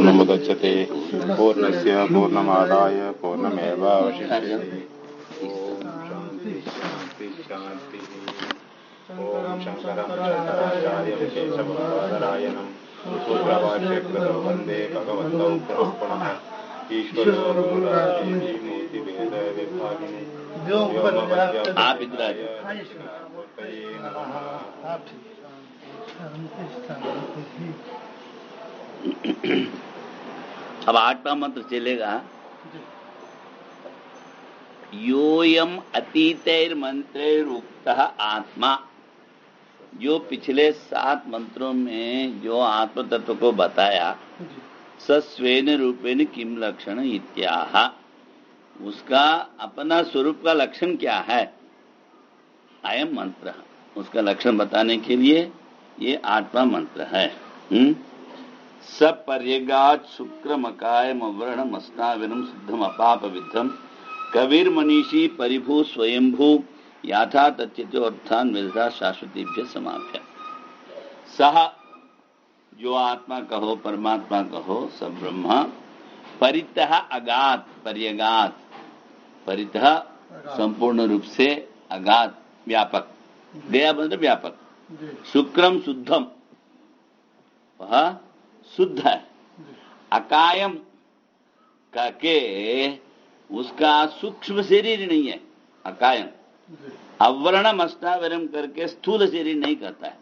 पूर्णमुदच्यते पूर्णस्य पूर्णमादाय पूर्णमेवावशिष्यते। ओम शंकरं शंकराचार्यं केशवं बादरायणं सूत्रभाष्यकृतौ वन्दे भगवन्तौ पुनः ईश्वरो गुरुरात्मेति मूर्तिभेद विभागिने व्योमवद्व्याप्तदेहाय दक्षिणामूर्तये नमः। अब 8वां मंत्र चलेगा। योयम अतीतैर मंत्रैर उक्तः आत्मा। जो पिछले 7 मंत्रों में जो आत्म तत्व को बताया, सस्वेन रूपेण किम लक्षण इत्याह, उसका अपना स्वरूप का लक्षण क्या है, अयम मंत्र, उसका लक्षण बताने के लिए ये 8वां मंत्र है। सब पर्यगात शुक्रमकाय मवर्ण मस्ताविनम सिद्धम अपाप विद्धम कबीर मनीषी परिभू स्वयंभू याथा तथ्यतो अर्थान विदधा शाश्वतीभ्य समाभ्य। सह, जो आत्मा कहो परमात्मा कहो सब ब्रह्मा, परितः अगात पर्यगात, परितः संपूर्ण रूप से, अगात व्यापक, गया मतलब व्यापक, शुक्रम शुद्धम, वह शुद्ध है, अकायम करके उसका सूक्ष्म शरीर नहीं है, अकायम, अवर्णम अस्तावरम करके स्थूल शरीर नहीं करता है,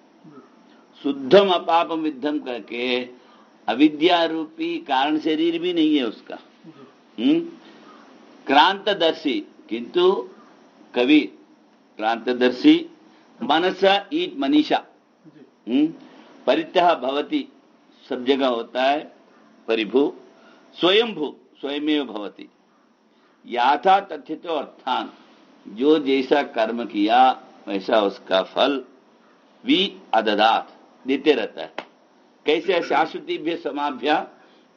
शुद्धम अपापम विद्धम करके अविद्या रूपी कारण शरीर भी नहीं है उसका, क्रांतदर्शी, किंतु कवि क्रांतदर्शी, मनस ईट मनीषा, परितः भवति सब जगह होता है, परिभू, स्वयंभू स्वयमेव भवति, याथा तथ्यतो अर्थान, जो जैसा कर्म किया वैसा उसका फल भी अददात देते रहता है। कैसे? शाश्वतीभ्य समाभ्य,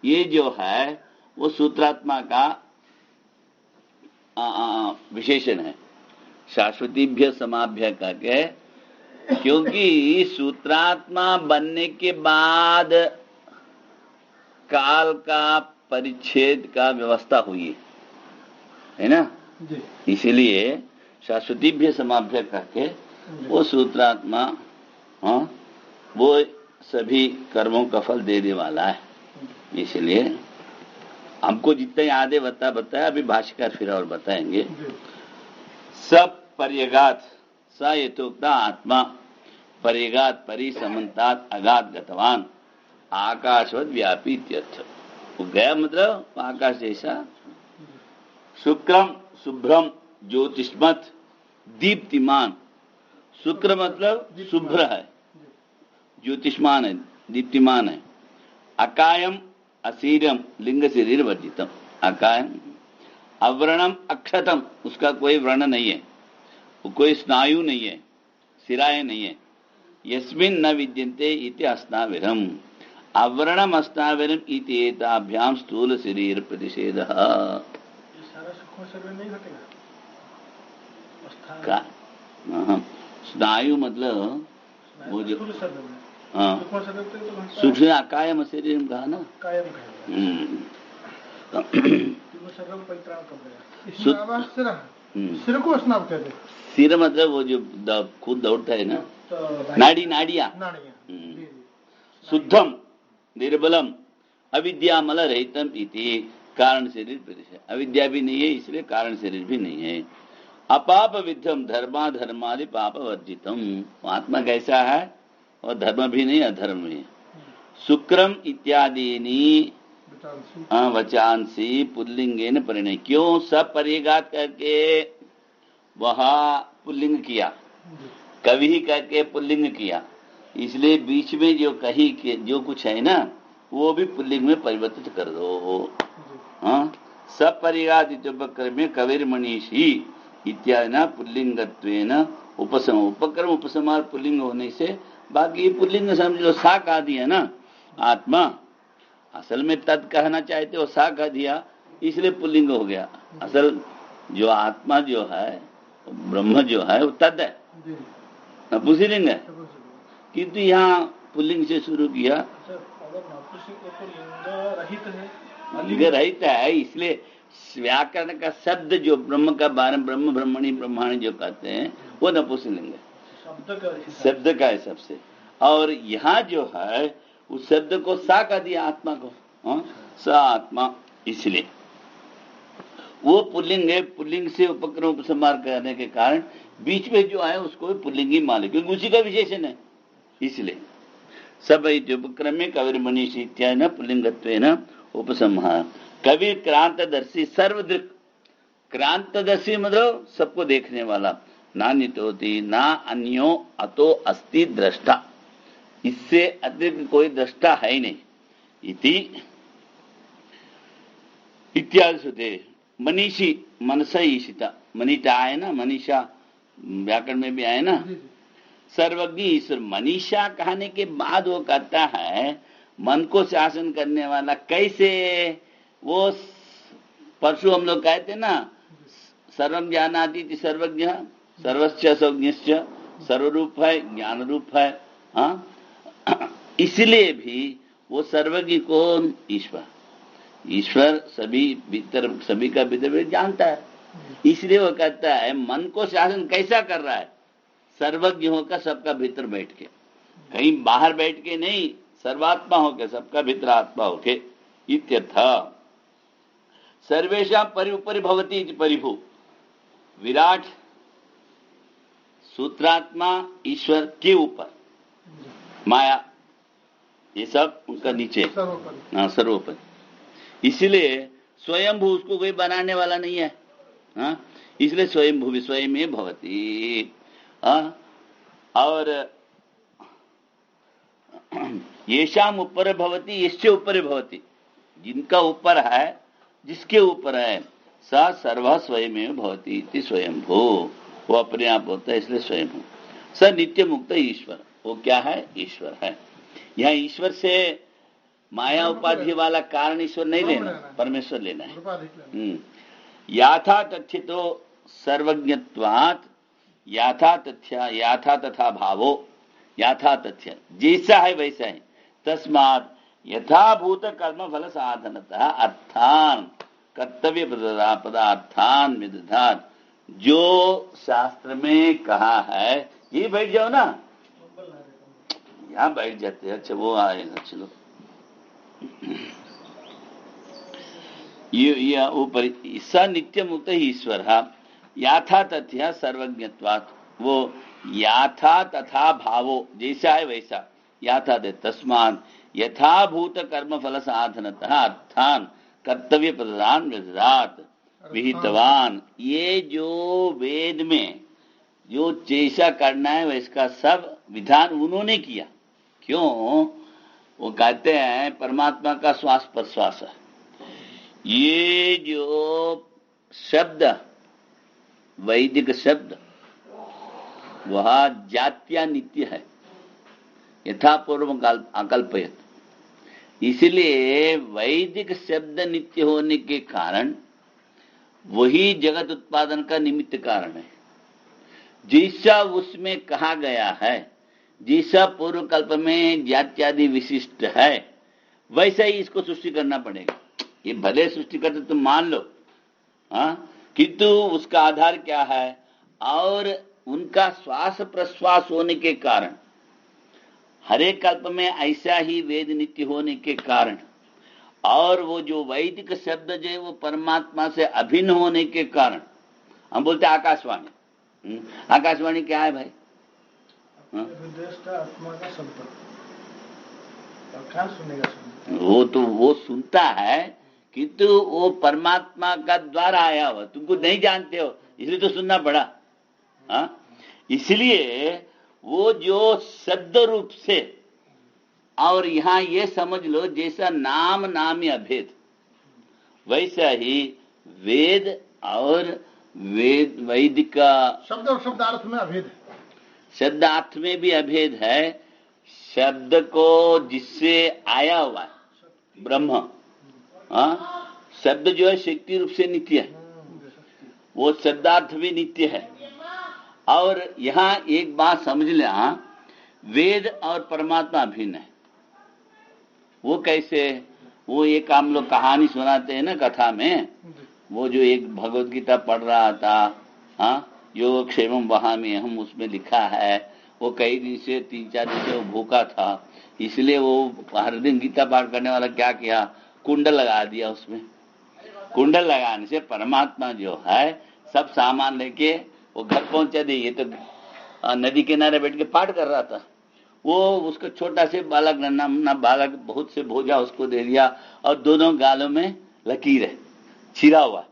ये जो है वो सूत्रात्मा का विशेषण है, शाश्वतीभ्य समाभ्य करके, क्योंकि सूत्रात्मा बनने के बाद काल का परिच्छेद का व्यवस्था हुई है ना, इसीलिए शाश्वतीभ्य समाभ्य करके वो सूत्रात्मा, वो सभी कर्मों का फल देने वाला है। इसलिए हमको जितने यादें बताया, अभी भाष्यकार फिर और बताएंगे। सब पर्यगात स यथोक्ता आत्मा, पर्यगात परि समन्तात अगात गतवान आकाशवत व्यापी इत्यर्थ। वो गया मतलब आकाश जैसा, शुक्रम शुभ्रम ज्योतिष्मत दीप्तिमान, शुक्र मतलब शुभ्र है, ज्योतिष्मान है, दीप्तिमान है, अकायम असीरम लिंग शरीर वर्जितम, अकायम, अव्रणम अक्षतम, उसका कोई व्रण नहीं है, वो कोई स्नायु नहीं है, सिराए नहीं है, यस्मिन न विद्यन्ते इति अस्नाविरम, अव्रणम अस्नाविरम इति एताभ्याम स्थूल शरीर प्रतिषेधः। स्नायु मतलब वो जो, हाँ, सूक्ष्म अकायम शरीर कहा ना, सिर को स्नान कहते हैं। सिर मतलब वो जो खून दौड़ता है ना, नाड़ी, नाड़िया, शुद्धम निर्बलम अविद्यामल रहितम इति कारण शरीर प्रतिषेध, अविद्या भी नहीं है इसलिए कारण शरीर भी नहीं है। अपाप विद्धम धर्मा धर्मादि पाप वर्जितम, आत्मा कैसा है, और धर्म भी नहीं अधर्म भी है। शुक्रम इत्यादि वचांसी पुल्लिंगेन परिणय, क्यों सब पर्यगात करके वह पुल्लिंग किया, कवि करके पुल्लिंग किया, इसलिए बीच में जो कही के जो कुछ है ना वो भी पुल्लिंग में परिवर्तित कर दो। सब पर्यगात में कबीर मनीषी इत्यादि न पुल्लिंगत्वेन उपसम, उपक्रम उपसमार पुल्लिंग होने से बाकी पुल्लिंग समझ लो, सा कहा दिया ना, आत्मा असल में तद कहना चाहते हो, सा कह दिया इसलिए पुल्लिंग हो गया। असल जो आत्मा जो है, ब्रह्म जो है वो तद है, नपुंसकलिंग है, किंतु यहाँ पुल्लिंग से शुरू किया। लिंग रहित है, इसलिए व्याकरण का शब्द जो ब्रह्म का बारे में ब्रह्म ब्रह्मणी ब्रह्माणी जो कहते हैं वो नपुंसकलिंग है, शब्द का हिसाब से। और यहाँ जो है उस शब्द को सा का दिया आत्मा को, सा आत्मा, इसलिए वो पुल्लिंग है। पुल्लिंग से उपक्रम उपसंहार करने के कारण बीच में जो आए उसको भी पुल्लिंग ही मान ले, क्योंकि उसी का विशेषण है। इसलिए सब उपक्रम में कविर मनीषी इत्यादि न पुल्लिंगत्व न उपसंहार। कवि क्रांतदर्शी सर्वदृक्, क्रांतदर्शी मतलब सबको देखने वाला, ना नितोति ना अन्यो अतो अस्ति दृष्टा, इससे अतिरिक्त कोई दृष्टा है ही नहीं। इति इत्यादि सुते मनीषी मनसा ईशिता, मनीषा आए ना, मनीषा व्याकरण में भी आए ना, सर्वज्ञ ईश्वर। मनीषा कहने के बाद वो कहता है मन को शासन करने वाला। कैसे? वो परसों हम लोग कहते ना, सर्वम ज्ञानादि सर्वज्ञ, सर्वश्च सर्वज्ञश्च, सर्वरूप है, ज्ञान रूप है। हाँ, इसलिए भी वो सर्वज्ञ कौन? ईश्वर। ईश्वर सभी भीतर, सभी का भीतर जानता है, इसलिए वो कहता है मन को शासन कैसा कर रहा है? सर्वज्ञ होकर सबका भीतर बैठ के, कहीं बाहर बैठ के नहीं, सर्वात्मा होके, सबका भीतर आत्मा होके। इत्यर्थ सर्वेशा परिपरि भवति इति परिभू। विराट सूत्रात्मा ईश्वर के ऊपर, माया ये सब उनका नीचे, सर्वोपरि। इसलिए स्वयंभू, उसको कोई बनाने वाला नहीं है। हाँ, इसलिए स्वयंभू भी स्वयं में भवति। और येषाम ऊपर भवति, इससे ऊपर भवति, जिनका ऊपर है, जिसके ऊपर है, सा सर्व स्वयं में भवति इति स्वयंभू। वो अपने आप होता है, इसलिए स्वयंभू। स नित्य मुक्त ईश्वर, वो क्या है? ईश्वर है। यहाँ ईश्वर से माया उपाधि वाला कारण ईश्वर नहीं लेना, परमेश्वर लेना है। याथा तथ्य तो सर्वज्ञत्वात्, याथा तथ्य, याथा तथा भावो, याथा तथ्य जैसा है वैसा है। तस्मात् यथाभूत कर्म फल साधनतः अर्थान कर्तव्य पदार्थान विदधात, जो शास्त्र में कहा है। ये बैठ जाओ ना, यहाँ बैठ जाते हैं। अच्छा वो आएगा, चलो ये ऊपर स नित्य मुक्त ईश्वर याथा तथ्य सर्वज्ञत्वात्, वो याथा तथा भावो, जैसा है वैसा, याथा दे। तस्मात् यथाभूत कर्म फल साधनतः अर्थान कर्तव्य प्रदान विदधात विहितवान। ये जो वेद में जो जैसा करना है वैसा सब विधान उन्होंने किया। क्यों? वो कहते हैं परमात्मा का श्वास प्रश्वास है। ये जो शब्द, वैदिक शब्द, वह जात्या नित्य है, यथा पूर्व अकल्पयत। इसलिए वैदिक शब्द नित्य होने के कारण वही जगत उत्पादन का निमित्त कारण है। जैसा उसमें कहा गया है, जैसा पूर्व कल्प में जात्यादि विशिष्ट है, वैसा ही इसको सृष्टि करना पड़ेगा। ये भले सृष्टि करते तुम मान लो, हाँ, किंतु उसका आधार क्या है? और उनका श्वास प्रश्वास होने के कारण, हरेक कल्प में ऐसा ही वेद नित्य होने के कारण, और वो जो वैदिक शब्द जो है वो परमात्मा से अभिन्न होने के कारण, हम बोलते आकाशवाणी। आकाशवाणी क्या है भाई? आत्मा का शब्द, क्या सुनेगा? वो तो वो सुनता है, किंतु वो परमात्मा का द्वारा आया हुआ, तुमको नहीं जानते हो, इसलिए तो सुनना पड़ा। हाँ, इसलिए वो जो शब्द रूप से, और यहां ये समझ लो जैसा नाम नामी अभेद, वैसा ही वेद और वैदिक का शब्द और शब्दार्थ में अभेद है। शब्दार्थ में भी अभेद है। शब्द को जिससे आया हुआ है ब्रह्म, शब्द जो है शक्ति रूप से नित्य है, वो शब्दार्थ भी नित्य है। और यहाँ एक बात समझ लें, वेद और परमात्मा भिन्न है। वो कैसे? वो एक हम लोग कहानी सुनाते हैं ना कथा में, वो जो एक भगवत गीता पढ़ रहा था, हाँ, योगक्षेमम वहामि हम, उसमें लिखा है वो कई दिन से 3-4 दिन से वो भूखा था, इसलिए वो हर दिन गीता पाठ करने वाला क्या किया, कुंडल लगा दिया उसमें। कुंडल लगाने से परमात्मा जो है सब सामान लेके वो घर पहुंचा दिए। ये तो नदी किनारे बैठ के पाठ कर रहा था, वो उसको छोटा से बालक, नन्हा बालक, बहुत से भोजा उसको दे दिया और दोनों गालों में लकीर है, छिरा हुआ।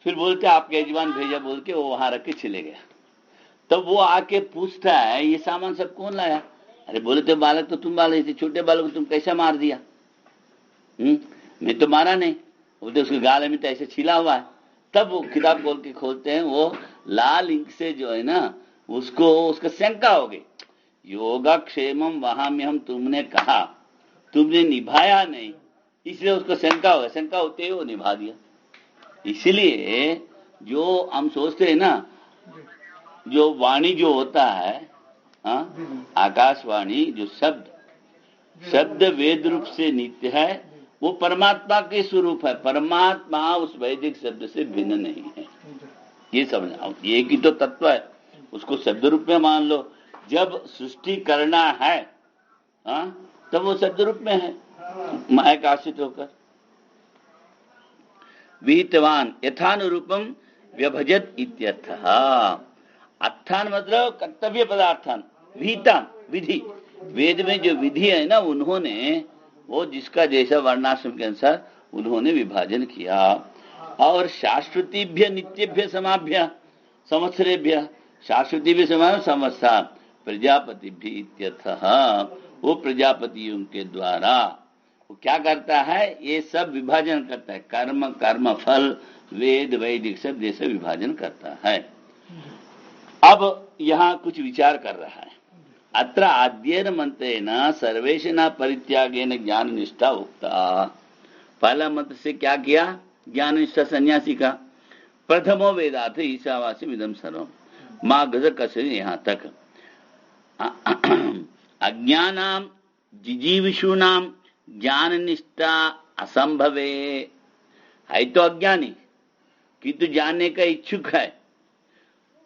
फिर बोलते आपके यजमान भेजा बोल के वो वहां रख के चले गया। तब वो आके पूछता है ये सामान सब कौन लाया? अरे बोले तो बालक तो तुम बालक थे, छोटे बालक को तुम कैसे मार दिया? मैं तो मारा नहीं। बोलते उसके गाले में तो ऐसे छिला हुआ है। तब वो किताब खोल के खोलते हैं, वो लाल इंक से जो है ना उसको उसका शंका हो गई, योगक्षेमम वहां में हम तुमने कहा, तुमने निभाया नहीं, इसलिए उसको शंका हो गया। शंका होते ही वो निभा दिया। इसलिए जो हम सोचते हैं ना, जो वाणी जो होता है, आकाशवाणी, जो शब्द वेद रूप से नित्य है, वो परमात्मा के स्वरूप है। परमात्मा उस वैदिक शब्द से भिन्न नहीं है, ये समझाओ। एक ही तो तत्व है, उसको शब्द रूप में मान लो। जब सृष्टि करना है तब वो शब्द रूप में है, माया का आश्रित होकर। विहितवान यथानुरूपम व्यभजत इत्यर्थः। अर्थान मतलब कर्तव्य पदार्थान, विहितान विधि, वेद में जो विधि है ना, उन्होंने वो जिसका जैसा वर्णाश्रम के अनुसार उन्होंने विभाजन किया। और शाश्वतीभ्य नित्यभ्य समाभ्य संवत्सरेभ्य, शाश्वती भी समान संवत्सर, प्रजापति भी इत्यर्थः। वो प्रजापतियों के द्वारा वो क्या करता है, ये सब विभाजन करता है। कर्म, कर्म फल, वेद, वैदिक सब जैसे विभाजन करता है। अब यहाँ कुछ विचार कर रहा है। अत्र आद्येन मंत्रेण सर्वेषण परित्यागेन ज्ञान निष्ठा उक्ता। पहला मंत्र से क्या किया, ज्ञान निष्ठा सन्यासी का। प्रथमो वेदार्थ ईशावास्यम इदम सर्वम, माँ गज कसरी, यहाँ तक। अज्ञानाम जिजीविषूणाम ज्ञान निष्ठा असंभवे। है तो अज्ञानी किंतु जानने का इच्छुक है,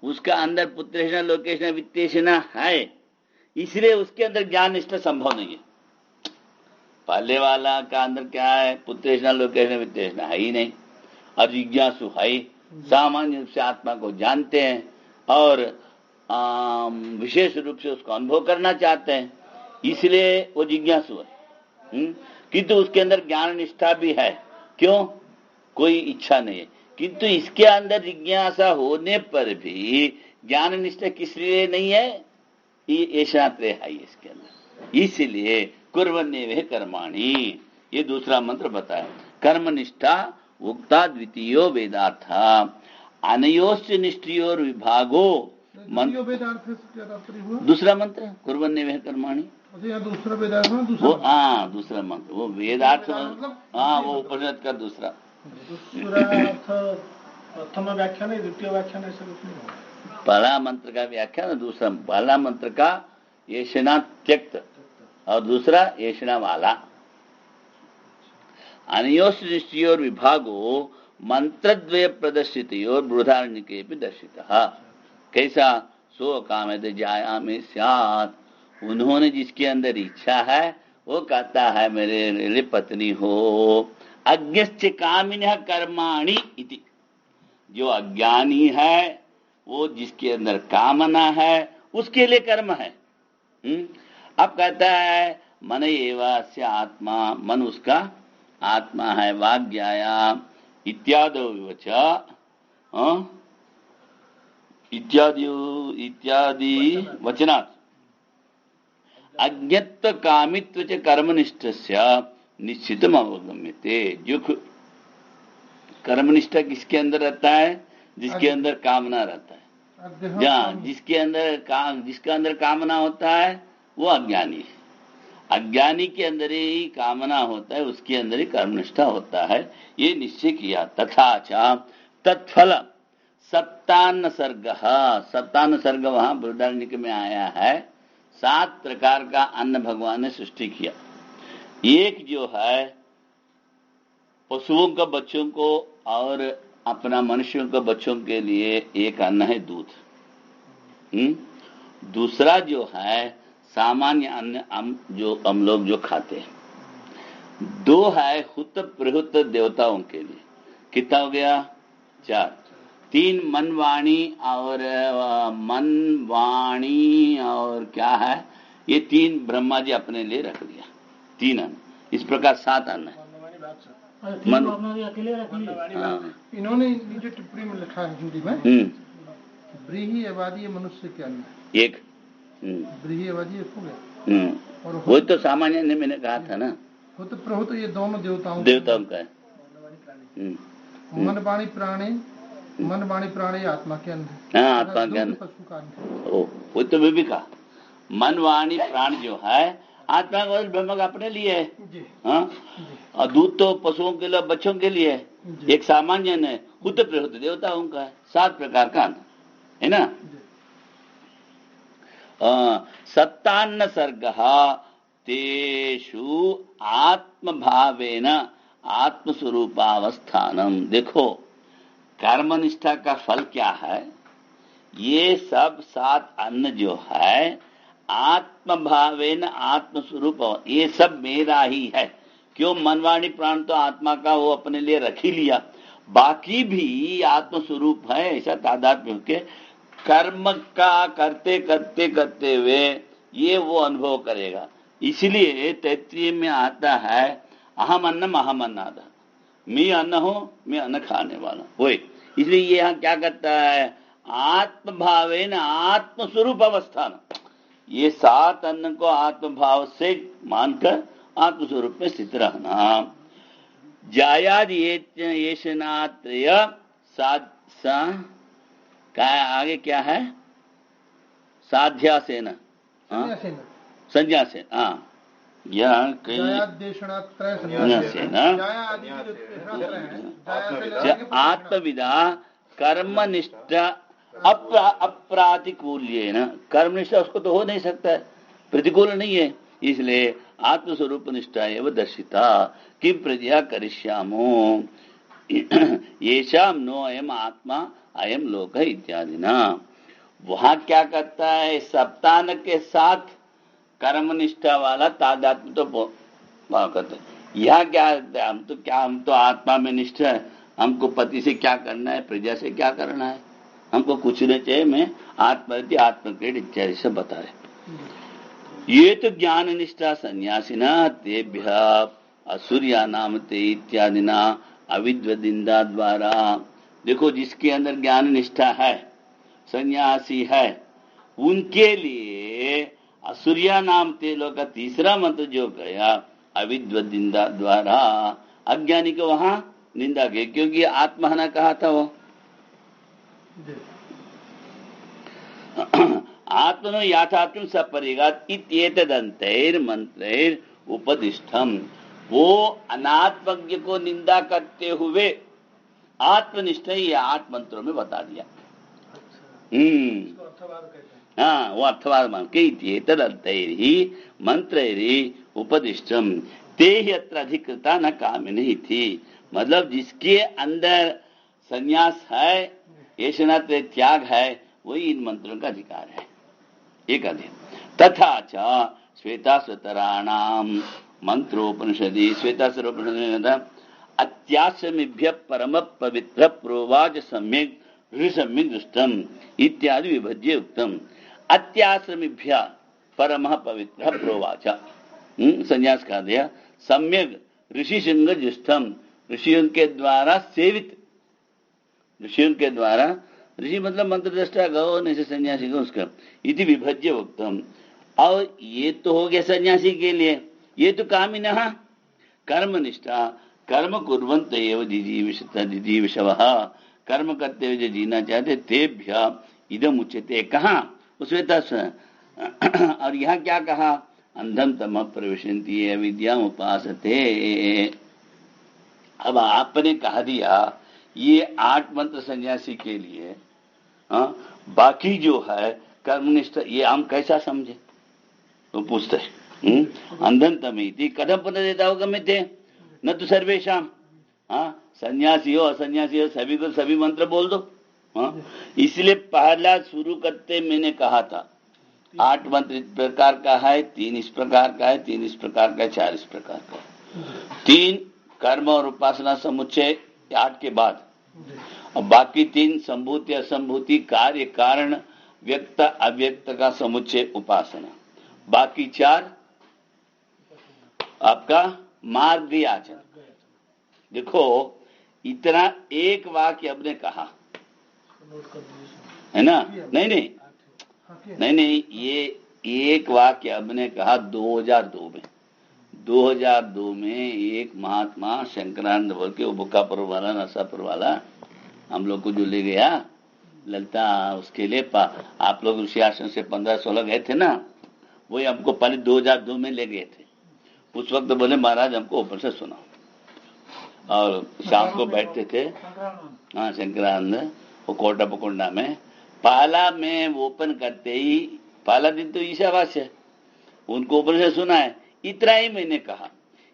उसका अंदर पुत्रेषणा लोकेषणा वित्तेषणा है, इसलिए उसके अंदर ज्ञान निष्ठा संभव नहीं है। पहले वाला का अंदर क्या है, पुत्रेषणा लोकेषणा वित्तेषणा है ही नहीं। और जिज्ञासु है, सामान्य रूप से आत्मा को जानते हैं और विशेष रूप से उसको अनुभव करना चाहते हैं, इसलिए वो जिज्ञासु है। किंतु उसके अंदर ज्ञान निष्ठा भी है, क्यों, कोई इच्छा नहीं है। किंतु इसके अंदर जिज्ञासा होने पर भी ज्ञान निष्ठा किस लिए नहीं है, ये शास्त्र है इसके अंदर। इसलिए कुर्वन्नेव कर्माणि, ये दूसरा मंत्र बताया। कर्म निष्ठा उक्ता द्वितीयो वेदार्थ अनयोश्च निष्ठियोर विभागो। दूसरा मंत्र कुर्वन्नेव कर्माणि, दूसरा वेदार्थ, वो दूसरा मंत्र, वो वेदार्थ, वो उपनिषद का दूसरा प्रथम व्याख्यान है, द्वितीय व्याख्यान है, ऐसा कुछ नहीं। पहला मंत्र का व्याख्यान, दूसरा पहला मंत्र का येषणा त्यक्त और दूसरा येषणा वाला। अनयोश्च निष्ठियोर विभागो मंत्रद्वय प्रदर्शितयोर बृहदारण्यके भी दर्शितः। कैसा, सो कामयते जायामि स्यात्। उन्होंने जिसके अंदर इच्छा है वो कहता है मेरे लिए पत्नी हो। अज्ञश्च कामिनः कर्माणि इति, जो अज्ञानी है वो जिसके अंदर कामना है उसके लिए कर्म है। अब कहता है मन एवास्य आत्मा, मन उसका आत्मा है। वाग्याया इत्यादो विवच, इत्यादि वचनात् अज्ञत्व कामित्व च कर्मनिष्ठस्य निश्चितम अवगम्यते। जो कर्मनिष्ठा किसके अंदर रहता है, जिसके अंदर कामना रहता है। जहाँ जिसके अंदर कामना होता है वो अज्ञानी है। अज्ञानी के अंदर ही कामना होता है, उसके अंदर ही कर्मनिष्ठा होता है, ये निश्चय किया। तथा च तत्फल सप्तान्न सर्ग, सप्तान्न सर्ग वहां बृहदारण्यक में आया है। 7 प्रकार का अन्न भगवान ने सृष्टि किया। एक जो है पशुओं का बच्चों को और अपना मनुष्यों के बच्चों के लिए एक अन्न है दूध। दूसरा जो है सामान्य अन्न जो हम लोग जो खाते हैं। दो है हुत प्रहुत देवताओं के लिए। कितना हो गया? 4। 3 मन वाणी और क्या है ये 3 ब्रह्मा जी अपने लिए रख लिया। 3 अन्न, इस प्रकार 7 अन्न है। मन अकेले रख लिए। हाँ। इन्होंने जो टिप्पणी में लिखा है हिंदी में, ब्रीही आबादी मनुष्य के अन्न एक। ब्रीही आबादी एक हो गया। और वही तो सामान्य ने मैंने कहा था ना, हुत प्रहुत ये दोनों देवताओं का है। मन वाणी प्राणी आत्मा के अन्न है। हाँ, आत्मा के अन्न, पशु का अन्न। ओ वो तो मैं भी कहा मन वाणी प्राण जो है आत्मा का ब्रह्म का अपने लिए है। हाँ, और दूध तो पशुओं के लिए, बच्चों के लिए है। एक सामान्य है, हुत प्रहुत देवताओं का है। 7 प्रकार का अन्न है ना। 57 सर्गः तेषु आत्मभावेन आत्मस्वरूपावस्थानम। देखो कर्मनिष्ठा का फल क्या है? ये सब 7 अन्न जो है आत्मभावेन आत्मस्वरूप, ये सब मेरा ही है। क्यों? मनवाणी प्राण तो आत्मा का वो अपने लिए रख ही लिया, बाकी भी आत्मस्वरूप है। ऐसा तादात्म्य होके कर्म का करते करते करते हुए ये वो अनुभव करेगा। इसलिए 33 में आता है अहम अन्नम अहम अन्नाद, मैं अन्न हूं, मैं अन्न खाने वाला। वही इसलिए ये यहाँ क्या करता है? आत्मभावेन आत्मस्वरूप अवस्थान। ये 7 अन्न को आत्मभाव से मानकर आत्मस्वरूप में स्थित रहना। जायाद येषणात्रय क्या आगे क्या है? साध्यासेन, संन्यासेन। हाँ, यह आत्मविदा कर्मनिष्ठ अप्रातिकूल्येन। कर्मनिष्ठा उसको तो हो नहीं सकता है, प्रतिकूल नहीं है। इसलिए आत्मस्वरूप निष्ठा एवं दर्शिता कि प्रज्ञा करिष्यामो येषाम नो अयम आत्मा अयम लोक इत्यादि ना। वहां क्या करता है? सप्तान के साथ कर्मनिष्ठा वाला तादात्म्य तो भाव करते। यह क्या? हम तो आत्मा में निष्ठ है। हमको पति से क्या करना है, प्रजा से क्या करना है, हमको कुछ नहीं चाहिए। मैं आत्मरति आत्मक्रीड इत्यादि से बता रहे। ये तो ज्ञान निष्ठा संन्यासिना तेभ्य असुरिया नाम ते इत्यादि ना अविद्वदिंदा द्वारा। देखो जिसके अंदर ज्ञान निष्ठा है, सन्यासी है, उनके लिए असुरिया नाम ते लोग का तीसरा मंत्र जो गया अविद्वदिंदा द्वारा, अज्ञानी को वहां निंदा के, क्योंकि आत्महना कहा था वो। आत्मनो याथात्म सपरिगात इत्येतदंतैर मंत्रैर उपदिष्टम। वो अनात्मज्ञ को निंदा करते हुए आत्मनिष्ठ या आठ मंत्रों में बता दिया। हाँ, वो अर्थवाद मान के इत्येतदंतैर ही मंत्रैर उपदिष्टम ते ही अत्र अधिकृता न कामिनी थी। मतलब जिसके अंदर संन्यास है, येषणा त्याग है, वही इन मंत्रों का अधिकार है। एक अधिकार। तथा च श्वेताश्वतराणाम मंत्रोपनिषदि, श्वेताश्वतरोपनिषद अत्याश्रमिभ्य परम पवित्र प्रोवाच सम्यक ऋषम्यक दुष्टम इत्यादि विभज्य उक्तम। अत्याश्रमिभ्य परम पवित्र प्रोवाच, संन्यास का दिया। सम्यक ऋषि संग जुष्टम, ऋषियों के द्वारा सेवित, ऋषियों के द्वारा, ऋषि मतलब मंत्र दृष्टा गौ नहीं से सन्यासी गौ उसका इति विभज्य उत्तम। और ये तो हो गया सन्यासी के लिए। ये तो कामिनः कर्मनिष्ठा कर्म कुर्वन्त एव जिजीविषवः, कर्म करते हुए जो जीना चाहते तेभ्य इदम उच्यते। कहाँ? उसमें और यहाँ क्या कहा? अंधम तमः प्रविशन्ति अविद्याम उपासते। अब आपने कहा दिया ये 8 मंत्र सन्यासी के लिए, बाकी जो है कर्मनिष्ठ, ये हम कैसा समझे? तो पूछते हैं अंधन तमेति कथम पुनरेता गम्यते न तो सर्वेशाम। हाँ, सन्यासी हो असन्यासी हो सभी को सभी मंत्र बोल दो। हाँ, इसलिए पहला शुरू करते मैंने कहा था 8 मंत्र इस प्रकार का है, 3 इस प्रकार का है, 3 इस प्रकार का है, 4 इस प्रकार का है। 3 कर्म और उपासना समुच्चय 8 के बाद, और बाकी 3 संभूति असंभूति कार्य कारण व्यक्त अव्यक्त का समुच्चय उपासना, बाकी 4 आपका मार्ग आचरण। देखो इतना एक वाक्य हमने कहा है ना? नहीं, ये एक वाक्य हमने कहा 2002 में। 2002 में एक महात्मा शंकरानंद बोल के, वो बुक्कापुर वाला नरसापुर वाला हम लोग को जो ले गया ललिता, उसके लिए आप लोग ऋषि आश्रम से 15-16 गए थे ना, वही हमको पहले 2002 में ले गए थे। उस वक्त बोले महाराज हमको ऊपर से सुना, और शाम को बैठते थे। हाँ, शंकरानंद, वो कोटा पकोंडा में। पहला में ओपन करते ही पहला दिन तो ईशावास्य है, उनको ऊपर से सुना है, इतना ही मैंने कहा।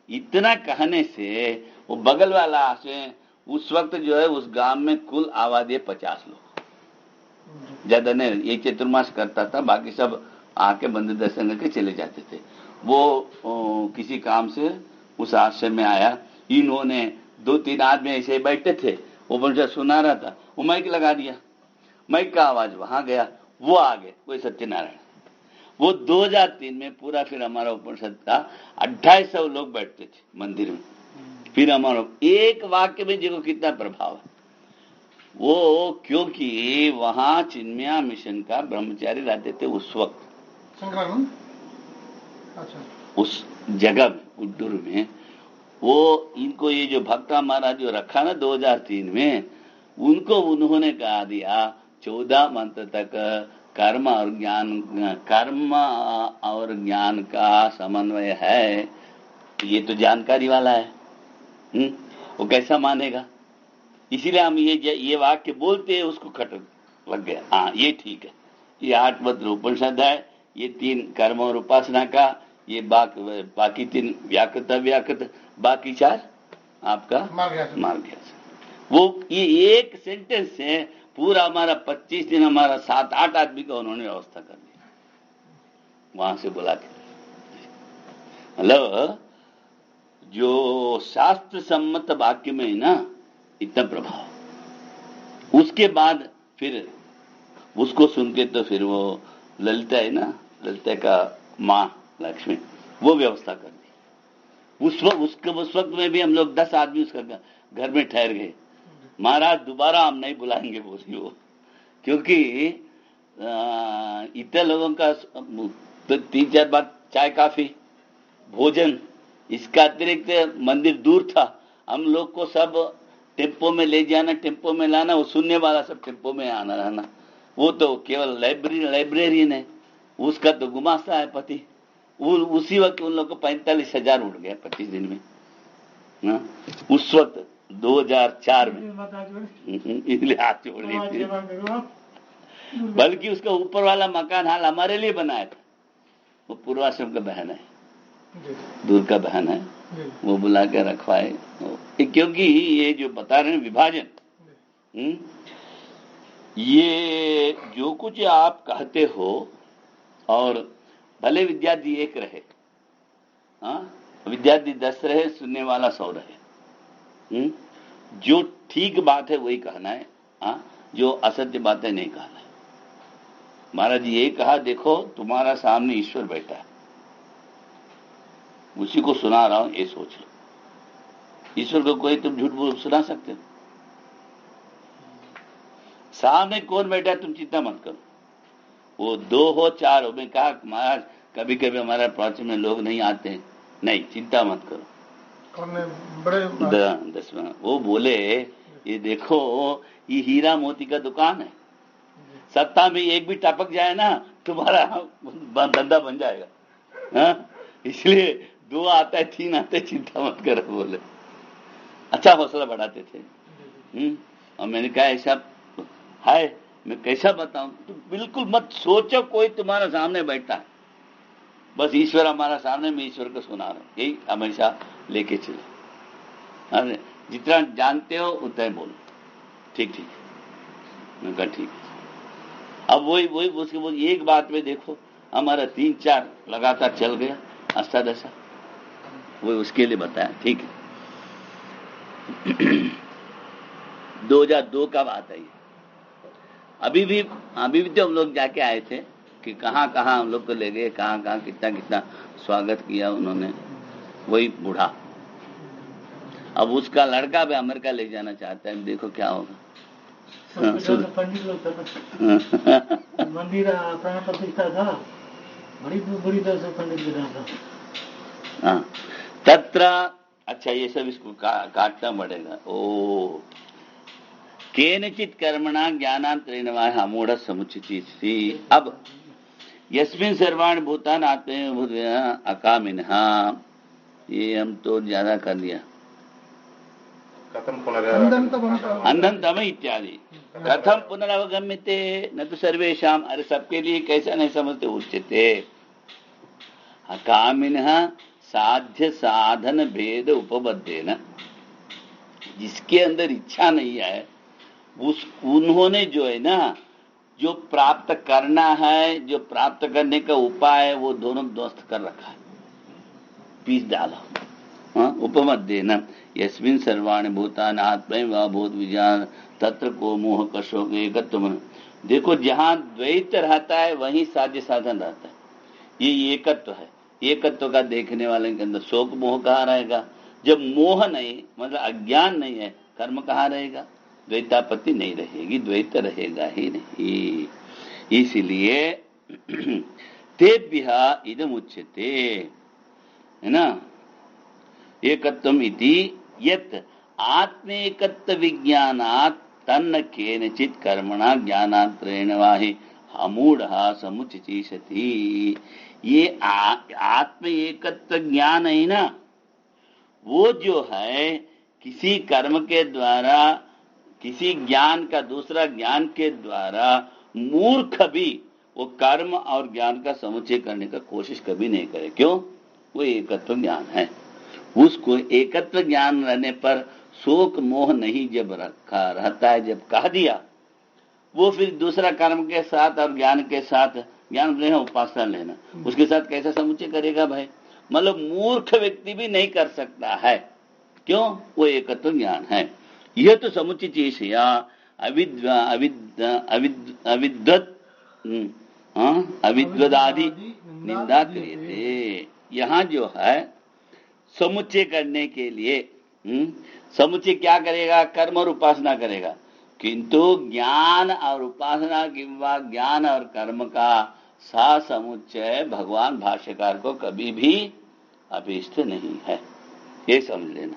इतना कहने से वो बगल वाला आश्रम, उस वक्त जो है उस गांव में कुल आबादी 50 लोग, ज्यादा नहीं। ये चतुर्मास करता था, बाकी सब आके मंदिर दर्शन करके चले जाते थे। वो किसी काम से उस आश्रम में आया, इन्होंने 2-3 आदमी ऐसे ही बैठे थे, ऊपर से सुना रहा था, वो माइक लगा दिया, माइक का आवाज वहां गया, वो आ गए कोई सत्यनारायण। वो 2003 में पूरा फिर हमारा उपनिषद का 2800 लोग बैठते थे मंदिर में। फिर हमारा एक वाक्य में देखो कितना प्रभाव है वो, क्योंकि वहां चिन्मया मिशन का ब्रह्मचारी रहते थे उस वक्त। अच्छा। उस जगह में उड्डूर में वो, इनको ये जो भक्ता महाराज जो रखा ना 2003 में, उनको उन्होंने कहा दिया 14 मंत्र तक कर्म और ज्ञान का समन्वय है। ये तो जानकारी वाला है, वो कैसा मानेगा? इसीलिए हम ये वाक्य बोलते हैं, उसको खटक लग गया। हाँ, ये ठीक है, ये 8 मंत्र उपनिषद है, ये 3 कर्म और उपासना का, ये बाकी 3 व्याकृत अव्याकृत, बाकी 4 आपका मार्ग। वो ये एक सेंटेंस से पूरा हमारा 25 दिन, हमारा 7-8 आदमी का उन्होंने व्यवस्था कर दी वहां से बुला के। मतलब जो शास्त्र सम्मत वाक्य में है ना, इतना प्रभाव। उसके बाद फिर उसको सुन के तो फिर वो ललिता है ना, ललिता का माँ लक्ष्मी, वो व्यवस्था कर दी। उस वक्त में भी हम लोग 10 आदमी उसका घर में ठहर गए। महाराज दोबारा हम नहीं बुलाएंगे बोली वो, क्योंकि इतने लोगों का तो 3-4 बार चाय काफी भोजन, इसका अतिरिक्त मंदिर दूर था, हम लोग को सब टेम्पो में ले जाना, टेम्पो में लाना, वो सुनने वाला सब टेम्पो में आना रहना। वो तो केवल लाइब्रेरियन है, उसका तो गुमास्ता है पति। उसी वक्त उन लोग को 45,000 उठ गया 25 दिन में ना, उस वक्त 2004 में। इसलिए हाथ जोड़ लीजिए। बल्कि उसका ऊपर वाला मकान हाल हमारे लिए बनाया था, वो पूर्वाश्रम का बहन है, दूर का बहन है, वो बुला के रखवाए। क्योंकि ये जो बता रहे हैं विभाजन, ये जो कुछ आप कहते हो, और भले विद्यार्थी 1 रहे, विद्यार्थी 10 रहे, सुनने वाला 100 रहे, जो ठीक बात है वही कहना है, जो असत्य बातें नहीं कहना है। महाराज ये कहा, देखो तुम्हारा सामने ईश्वर बैठा है, उसी को सुना रहा हूं, ये सोच लो। ईश्वर को कोई तुम झूठ बोल सुना सकते हो? सामने कौन बैठा है, तुम चिंता मत करो। वो 2 हो 4 हो। मैं कहा महाराज कभी कभी हमारे प्रवचन में लोग नहीं आते हैं, नहीं चिंता मत करो। बड़े 10 वो बोले, ये देखो ये हीरा मोती का दुकान है, सप्ताह में एक भी टपक जाए ना तुम्हारा धंधा बन जाएगा। इसलिए 2 आता है 3 आते, चिंता मत करो बोले। अच्छा हौसला बढ़ाते थे। और मैंने कहा ऐसा है, मैं कैसा बताऊं? तो बिल्कुल मत सोचो कोई तुम्हारे सामने बैठा है, बस ईश्वर हमारा सामने, मैं ईश्वर को सुना रहा हूं, यही हमेशा लेके चले। अरे जितना जानते हो उतना ही बोलो, ठीक ठीक। मैं कहा ठीक। अब वही वही उसके बोल एक बात में देखो हमारा 3-4 लगातार चल गया अष्टादशा, वो उसके लिए बताया, ठीक है। 2002 का बात है ये। अभी भी तो हम लोग जाके आए थे कि कहाँ कहाँ हम लोग को ले गए, कहाँ कहाँ कितना कितना स्वागत किया उन्होंने। वही बूढ़ा अब उसका लड़का भी अमेरिका ले जाना चाहता है, देखो क्या होगा। पंडित लोग था मंदिर प्राण प्रतिष्ठा था, बड़ी बुरी तरह से पंडित गिरा था। हाँ तत्र, अच्छा ये सब इसको काटना पड़ेगा। ओ केनचित कर्मणा ज्ञानांतरेण वा मूढ़ समुचिति। अब यस्मिन् सर्वाणि भूतानि आत्मैव अकामिनः, ये हम तो ज्यादा कर लिया। कथम अंधम इत्यादि कथम पुनरवगम्यते न तो सर्वेशाम, अरे सबके लिए कैसा नहीं समझते, उच्यते अकामिनः साध्य साधन भेद उपबद्धेन, जिसके अंदर इच्छा नहीं है उन्होंने जो है ना, जो प्राप्त करना है, जो प्राप्त करने का उपाय है, वो दोनों दोस्त कर रखा है, पीस डाला। उपमध्येन यस्मिन् सर्वाणि भूतानि आत्मैव भूत विज्ञान तत्र को मोह कशोक एकत्व। देखो जहां द्वैत रहता है वहीं साध्य साधन रहता है, ये एकत्व है। एकत्व का देखने वाले के अंदर शोक मोह कहाँ रहेगा? जब मोह नहीं मतलब अज्ञान नहीं है, कर्म कहाँ रहेगा? द्वैतापत्ति नहीं रहेगी, द्वैत रहेगा ही नहीं। इसलिए तेभ्यः इदम् उच्यते, है ना, एकत्वम इति यत् आत्मेकत्व विज्ञानात् तन्न केनचित् कर्मणा ज्ञानांतरेण वाहि अमूढ़ः समुचितिषति। ये आत्म एकत्व ज्ञान है ना, वो जो है किसी कर्म के द्वारा, किसी ज्ञान का दूसरा ज्ञान के द्वारा मूर्ख भी वो कर्म और ज्ञान का समुच्चय करने का कोशिश कभी नहीं करे। क्यों? वो एकत्व ज्ञान है। उसको एकत्व ज्ञान रहने पर शोक मोह नहीं जब रखा रहता है, जब कह दिया, वो फिर दूसरा कर्म के साथ और ज्ञान के साथ, ज्ञान लेना उपासना लेना, उसके साथ कैसा समुच्चय करेगा भाई? मतलब मूर्ख व्यक्ति भी नहीं कर सकता है। क्यों? वो एकत्व ज्ञान है। यह तो समुच्चय चीज या अविद्वदादि निंदा क्रियते। यहाँ जो है समुच्चय करने के लिए समुच्चय क्या करेगा? कर्म और उपासना करेगा। किंतु ज्ञान और उपासना किंवा ज्ञान और कर्म का सा समुच्चय भगवान भाष्यकार को कभी भी अभीष्ट नहीं है, ये समझ लेना।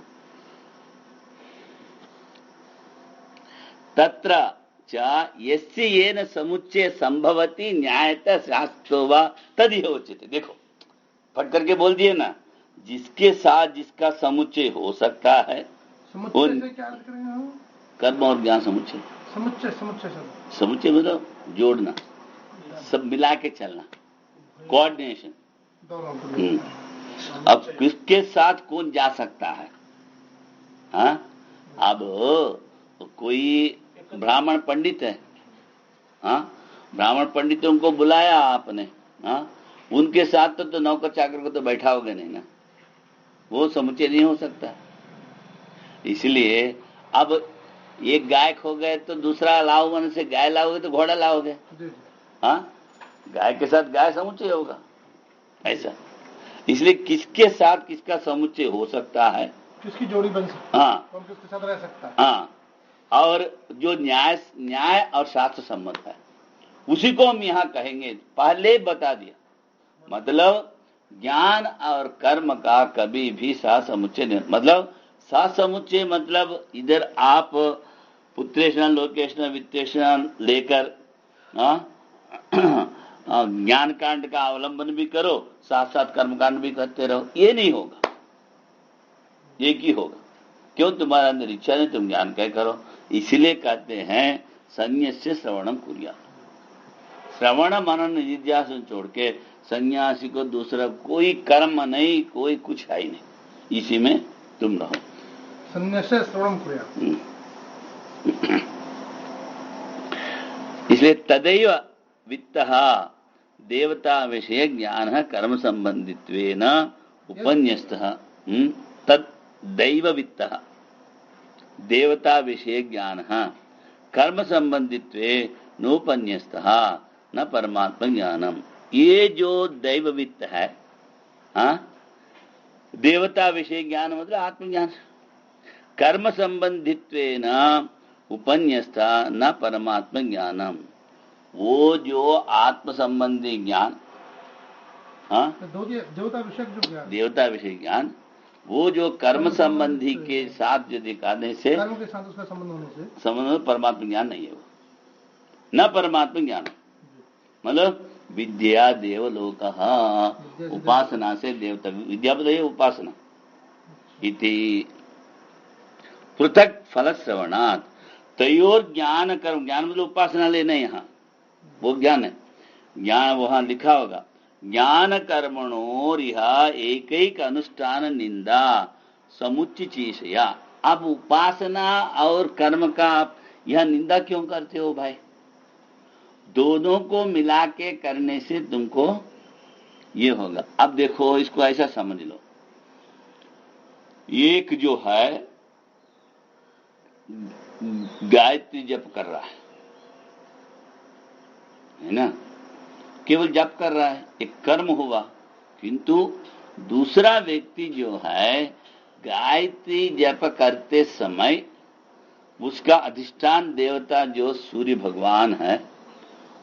तत्र च यस्य येन समुच्चय संभवति न्यायतः शास्त्रो वा तदिह उच्यते। देखो फट करके बोल दिए ना, जिसके साथ जिसका समुच्चय हो सकता है, समुच्चय से क्या अर्थ करेंगे हम? कर्म और ज्ञान समुच्चय। समुच्चय समुच्चय मतलब जोड़ना, सब मिला के चलना, कोऑर्डिनेशन। अब किसके साथ कौन जा सकता है? हाँ, अब कोई ब्राह्मण पंडित है, हाँ, ब्राह्मण पंडितों को बुलाया आपने, हाँ, उनके साथ तो नौकर चाकर को तो बैठाओगे नहीं ना, वो समुच्चय नहीं हो सकता। इसलिए अब एक गाय खो गए तो दूसरा लाओ, मन से गाय लाओगे तो घोड़ा लाओगे, हाँ, गाय के साथ गाय समुच्चय होगा ऐसा। इसलिए किसके साथ किसका समुच्चय हो सकता है, किसकी जोड़ी बन सकती, हाँ, कौन किसके साथ रह सकता है, हाँ, और जो न्याय और शास्त्र सम्मत है उसी को हम यहाँ कहेंगे। पहले बता दिया, मतलब ज्ञान और कर्म का कभी भी सा समुच्चय नहीं। मतलब सा समुच्चय मतलब इधर आप पुत्रेषण लोकेषण वित्तेषण लेकर ज्ञान कांड का अवलंबन भी करो, साथ साथ कर्म कांड भी करते रहो, ये नहीं होगा, एक ही होगा। क्यों? तुम्हारे अंदर इच्छा नहीं, तुम ज्ञान क्या करो। इसीलिए कहते हैं संन्यस्य श्रवणम कुर्यात्। श्रवण मनन निधिध्यासन छोड़ के सन्यासी को दूसरा कोई कर्म नहीं, कोई कुछ है ही नहीं, इसी में तुम रहो। संन्यासे श्रवणम कुर्यात्। इसलिए तदैव वित्तः देवता विषय ज्ञान कर्म संबंधित्वेन उपन्यस्तः। तद दैव वित्तः देवता विषय ज्ञान कर्म संबंधित्वे नोपन्यस्तः न परमात्मा ज्ञानम। ये जो दैव वित्त है, देवता विषय ज्ञान मतलब आत्मज्ञान, कर्म संबंधित्वेन उपन्यस्ता न परमात्मा ज्ञानम। वो जो आत्म संबंधी ज्ञान, देवता विषय जो ज्ञान, देवता विषय ज्ञान, वो जो कर्म संबंधी के साथ जो दिखाने से, कर्म के साथ उसका संबंध होने से संबंध, परमात्मा ज्ञान नहीं है वो, न परमात्मा ज्ञान। मतलब विद्या देवलोक, उपासना से देवता, विद्या बताइए उपासना, इति पृथक फल श्रवणात् तयोर ज्ञान कर्म, ज्ञान मतलब उपासना लेना, यहाँ वो ज्ञान है, ज्ञान वहां लिखा होगा, ज्ञान कर्मणोर यह एक अनुष्ठान निंदा समुच्च चीशया। अब उपासना और कर्म का आप यह निंदा क्यों करते हो भाई? दोनों को मिला के करने से तुमको ये होगा। अब देखो, इसको ऐसा समझ लो, एक जो है गायत्री जप कर रहा है ना, केवल जप कर रहा है, एक कर्म हुआ, किंतु दूसरा व्यक्ति जो है गायत्री जप करते समय उसका अधिष्ठान देवता जो सूर्य भगवान है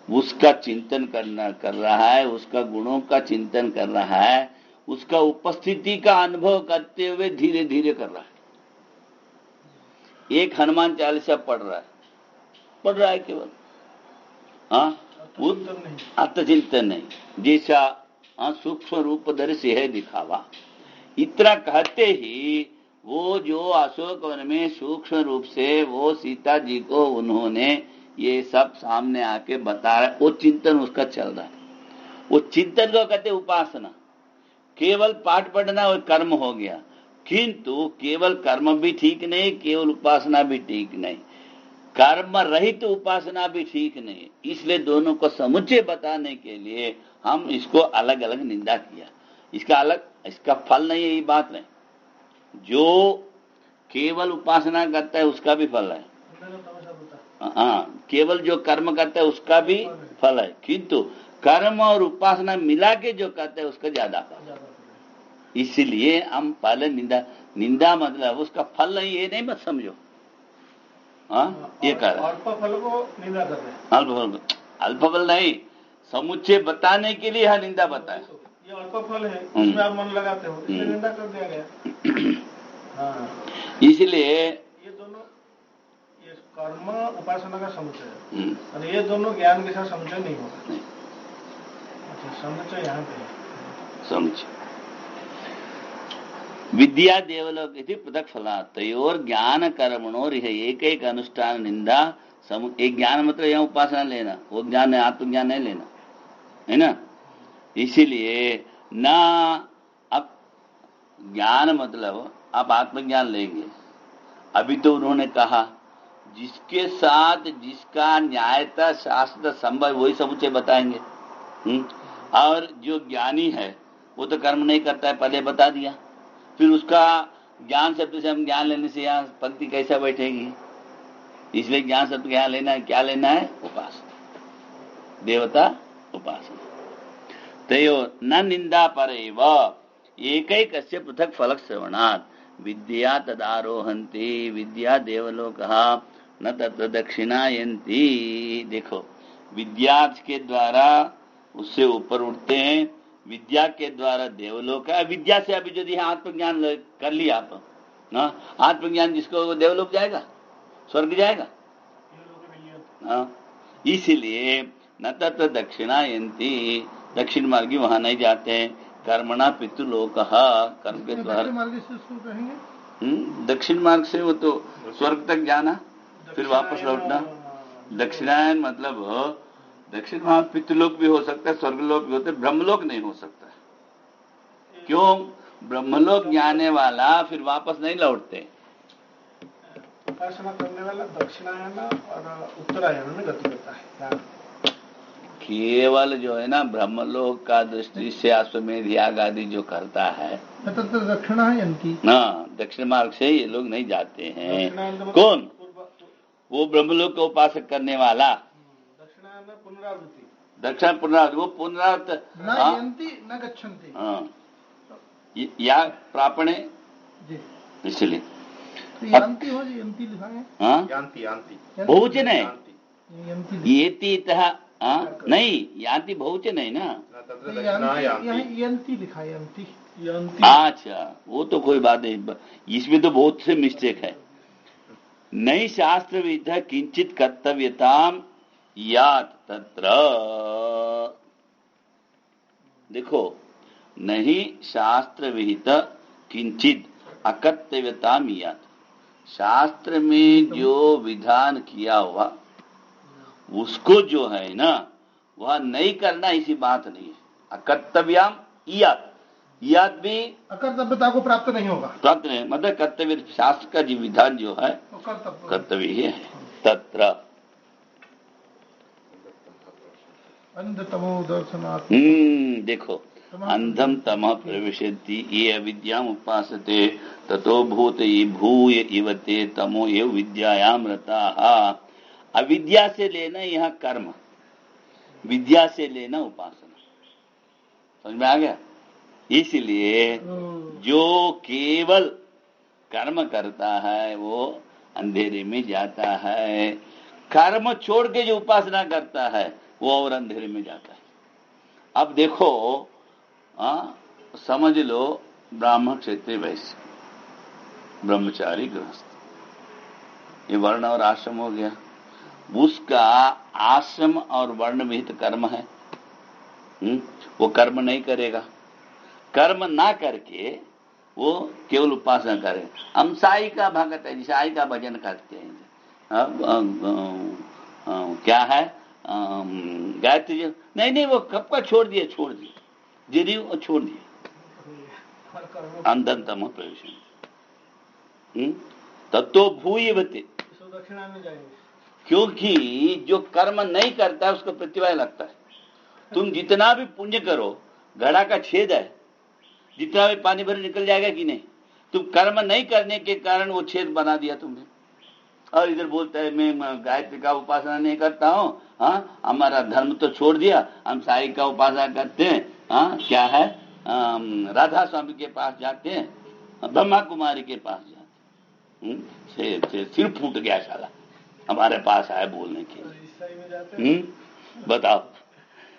उसका चिंतन कर रहा है, उसका गुणों का चिंतन कर रहा है, उसका उपस्थिति का अनुभव करते हुए धीरे धीरे कर रहा है। एक हनुमान चालीसा पढ़ रहा है केवल, आत्मचिंतन नहीं, जैसा सूक्ष्म रूप धर से है दिखावा, इतना कहते ही वो जो अशोक वन में सूक्ष्म रूप से वो सीता जी को उन्होंने ये सब सामने आके बता रहा है, वो चिंतन उसका चल रहा है। वो चिंतन को कहते उपासना। केवल पाठ पढ़ना वो कर्म हो गया, किंतु केवल कर्म भी ठीक नहीं, केवल उपासना भी ठीक नहीं, कर्म रहित उपासना भी ठीक नहीं। इसलिए दोनों को समुच्चय बताने के लिए हम इसको अलग अलग निंदा किया। इसका फल नहीं है, ये बात नहीं। जो केवल उपासना करता है उसका भी फल है, केवल जो कर्म करता है उसका भी फल है, किंतु कर्म और उपासना मिला के जो करता है उसका ज्यादा फल है। इसलिए हम पहले निंदा मतलब उसका फल नहीं, ये नहीं मत समझो। ये कर अल्प फल को निंदा कर रहे हैं। अल्प फल नहीं, समुच्चय बताने के लिए यह निंदा बताया। ये अल्प फल है, उसमें आप मन लगाते हो, इसलिए निंदा कर दिया गया। इसलिए ये दोनों, ये कर्म उपासना का समुच्चय है और ये दोनों ज्ञान के साथ समुच्चय नहीं होगा। अच्छा, समुच्चय यहाँ पे समझ। विद्या देवलोक इति पृथक फला तयोर ज्ञान कर्मणोर एक अनुष्ठान निंदा एक ज्ञान मतलब यहाँ उपासना लेना, वो ज्ञान है, आत्मज्ञान नहीं लेना, है ना। इसीलिए ना अब ज्ञान मतलब आप आत्मज्ञान लेंगे। अभी तो उन्होंने कहा जिसके साथ जिसका न्यायता शास्त्र संभव वही समुच्चय बताएंगे। और जो ज्ञानी है वो तो कर्म नहीं करता है, पहले बता दिया। फिर उसका ज्ञान शब्द से हम ज्ञान लेने से यहाँ पंक्ति कैसा बैठेगी? इसलिए ज्ञान शब्द यहाँ लेना है, क्या लेना है? उपासना, देवता उपासना। तयो न निंदा परेव एकैकस्य पृथक फलक श्रवणात् विद्या तदारोहन्ति विद्या देवलोकः न तत्र दक्षिणायन्ति। देखो, विद्या के द्वारा उससे ऊपर उठते हैं, विद्या के द्वारा देवलोक है। विद्या से अभी यदि आत्मज्ञान कर लिया आप ना, आत्मज्ञान जिसको देवलोक जाएगा, स्वर्ग जाएगा। इसीलिए न तत्र दक्षिणायन्ति, दक्षिण मार्गी वहां नहीं जाते हैं। कर्मणा पितृलोक, कर्म के द्वारा दक्षिण मार्ग से वो तो स्वर्ग तक जाना, फिर वापस लौटना। दक्षिणायन मतलब दक्षिण भाग पितृलोक भी हो सकता है, स्वर्गलोक भी होता है, ब्रह्मलोक नहीं हो सकता। क्यों? ब्रह्मलोक जाने वाला फिर वापस नहीं लौटते। उपासना करने वाला दक्षिणायन और उत्तरायण में गति करता है। केवल जो है ना ब्रह्मलोक का दृष्टि से अश्वमेध याग आदि जो करता है, तो दक्षिणायंती, हाँ, दक्षिण मार्ग से ये लोग नहीं जाते हैं। कौन? वो ब्रह्मलोक को उपासक करने वाला। दक्षिणायन पुनरावृत्ति, दक्षिण पुनरावृत्ति, वो पुनरावृत्ति न यंती न गच्छन्ति। हाँ, या प्रापणे जी, इसलिए तो यंती हो, यंती लिखा है। हाँ, यान्ति यान्ति बहुवचन है। यंती येति इतः, हाँ, नहीं, यान्ति बहुवचन है ना। तत्र दक्षिणा यान्ति। यंती लिखा है, यंती। अच्छा, वो तो कोई बात नहीं, इसमें तो बहुत से मिस्टेक है। नई शास्त्र विध किंचित कर्तव्यताम यात तत्र, देखो, नहीं शास्त्र विहित किंचित अकर्तव्यताम यात, शास्त्र में जो विधान किया हुआ उसको जो है ना वह नहीं करना, इसी बात नहीं है। अकर्तव्याम यात, याद भी अकर्तव्यता को प्राप्त नहीं होगा, प्राप्त नहीं, मतलब कर्तव्य, शास्त्र का जो विधान जो है कर्तव्य ही है। तत्र अंधतमो दर्शनात्, देखो, अंधम तमः प्रविशति ये अविद्याम उपासते ततो भूत भूय इवते तमो एव विद्यायाम रताः। अविद्या से लेना यहाँ कर्म, विद्या से लेना उपासना। समझ में आ गया? इसलिए जो केवल कर्म करता है वो अंधेरे में जाता है, कर्म छोड़ के जो उपासना करता है वो और अंधेरे में जाता है। अब देखो, समझ लो, ब्राह्मण, क्षत्रिय, वैश्य, ब्रह्मचारी, गृहस्थ, ये वर्ण और आश्रम हो गया। उसका आश्रम और वर्ण विहित कर्म है, वो कर्म नहीं करेगा। कर्म ना करके वो केवल उपासना करे। हम साई का भगत है, साई का भजन करते हैं, क्या है, गायत्री जी, नहीं, वो कब का छोड़ दिए, जिरी वो छोड़ दिए। अंधन तम प्रवेश तत्तो भूयवते, दक्षिणा में जाएंगे, क्योंकि जो कर्म नहीं करता है उसको प्रतिभा लगता है। तुम जितना भी पुण्य करो, घड़ा का छेद है, जितना भी पानी भरे निकल जाएगा कि नहीं? तुम कर्म नहीं करने के कारण वो छेद बना दिया तुमने। और इधर बोलता है मैं गायत्री का उपासना नहीं करता हूँ, हाँ, हमारा धर्म तो छोड़ दिया, हम साई का उपासना करते हैं, हाँ, क्या है, राधा स्वामी के पास जाते हैं, ब्रह्मा कुमारी के पास जाते हैं। सिर फूट गया साला, हमारे पास आए बोलने के लिए। बताओ,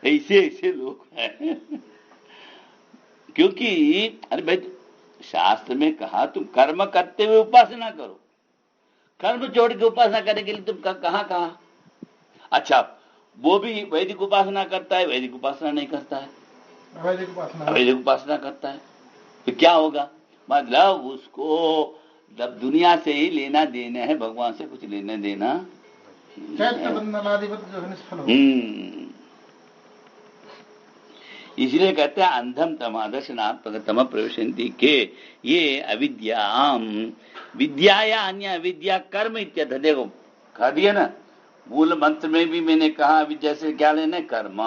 ऐसे लोग हैं। क्योंकि अरे भाई, शास्त्र में कहा तुम कर्म करते हुए उपासना करो, कर्म छोड़ के उपासना करने के लिए तुम कहा? अच्छा, वो भी वैदिक उपासना करता है, वैदिक उपासना नहीं करता है, वैदिक उपासना करता है, तो क्या होगा? मतलब उसको जब दुनिया से ही लेना देना है, भगवान से कुछ लेना देना। इसलिए कहते हैं अंधम तमादर्शनात्मक प्रवेशंति के ये अविद्याम, विद्या या अन्य अविद्या कर्म इत्यर्थ। देखो, कह दिया ना, मूल मंत्र में भी मैंने कहा अविद्या से क्या लेना है, कर्म।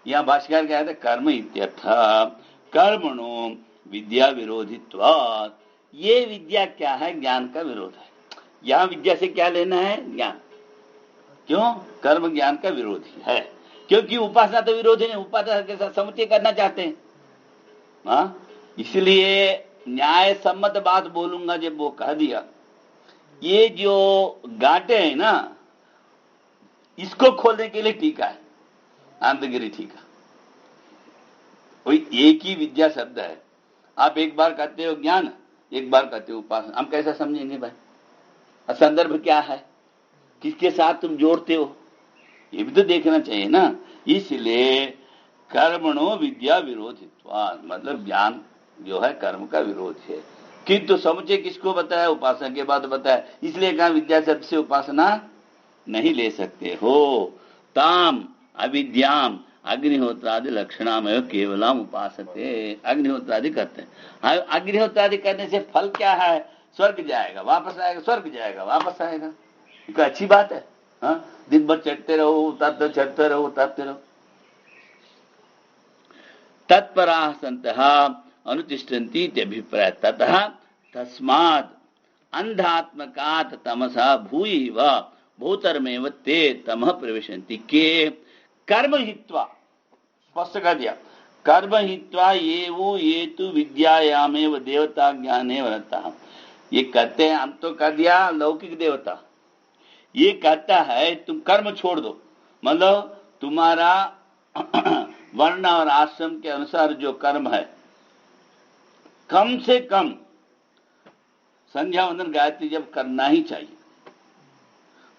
यहाँ भाष्यकार क्या कहते हैं, कर्म इत्यर्थ कर्मणो विद्या विरोधित्वात्। ये विद्या क्या है, ज्ञान का विरोध है। यहाँ विद्या से क्या लेना है, ज्ञान। क्यों? कर्म ज्ञान का विरोधी है, क्योंकि उपासना तो विरोधी नहीं, उपासना के साथ समुच्चय करना चाहते हैं। हाँ, इसलिए न्याय सम्मत बात बोलूंगा जब वो कह दिया। ये जो गांठे हैं ना, इसको खोलने के लिए टीका है, आनंदगिरी टीका। कोई एक ही विद्या शब्द है, आप एक बार कहते हो ज्ञान, एक बार कहते हो उपासना, हम कैसा समझेंगे भाई? संदर्भ क्या है, किसके साथ तुम जोड़ते हो, ये भी तो देखना चाहिए ना। इसलिए कर्मणो विद्या विरोधित्वात्, मतलब ज्ञान जो है कर्म का विरोध है। किंतु समुच्चय किसको बताया, उपासना के बाद बताया, इसलिए कहा विद्या शब्द से उपासना नहीं ले सकते हो। ताम अविद्याम अग्निहोत्रादि लक्षणामय केवलम उपासते। अग्निहोत्रादि करते हैं। अग्निहोत्रादि करने से फल क्या है? स्वर्ग जाएगा, वापस आएगा, स्वर्ग जाएगा, वापस आएगा। क्या अच्छी बात है? हाँ, दिन भर चढ़ते रहो, उतरते, चढ़ते रहो, उतरते रहो। तत्पराः सन्तः अनुतिष्ठन्ति इत्यभिप्राय। ततः तस्मात् अंधात्मकात् तमसा भूयैव भूतरमेव ते तमः प्रविशन्ति। के कर्म हित्वा, स्पष्ट कर दिया, कर्म हित्वा ये तु विद्यायामेव देवता ज्ञाने रताः। ये कहते हैं, हम तो कर दिया लौकिक देवता, ये कहता है तुम कर्म छोड़ दो। मतलब तुम्हारा वर्ण और आश्रम के अनुसार जो कर्म है, कम से कम संध्या वंदन गायत्री जब करना ही चाहिए।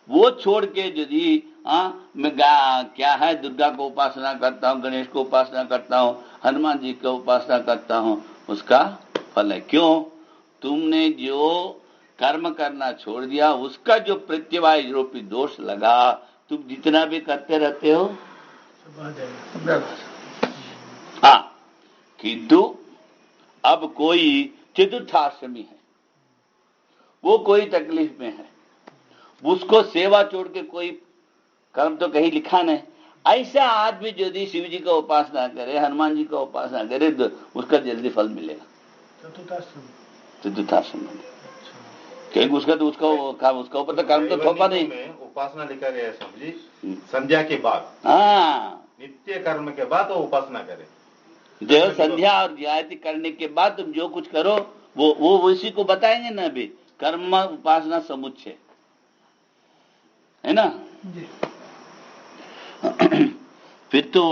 वो छोड़ के यदि मैं क्या है, दुर्गा को उपासना करता हूँ, गणेश को उपासना करता हूँ, हनुमान जी को उपासना करता हूँ, उसका फल है। क्यों? तुमने जो कर्म करना छोड़ दिया, उसका जो प्रत्यवाय रूपी दोष लगा, तुम जितना भी करते रहते हो। हाँ, किंतु अब कोई चतुर्थाश्रमी है, वो कोई तकलीफ में है, उसको सेवा छोड़ के कोई कर्म तो कहीं लिखा नहीं। ऐसा आदमी यदि शिव जी का उपासना करे, हनुमान जी का उपासना करे, तो उसका जल्दी फल मिलेगा। चतुर्थाश्रम क्योंकि उसका तो उसका ऊपर तो कर्म तो थोपा नहीं। उपासना लिखा गया समझी, संध्या के बाद, हाँ, नित्य कर्म के बाद वो उपासना करे। जो संध्या और गायत्री करने के बाद तुम जो कुछ करो, वो उसी को बताएंगे ना। अभी कर्म उपासना समुच्चय है ना। फिर तो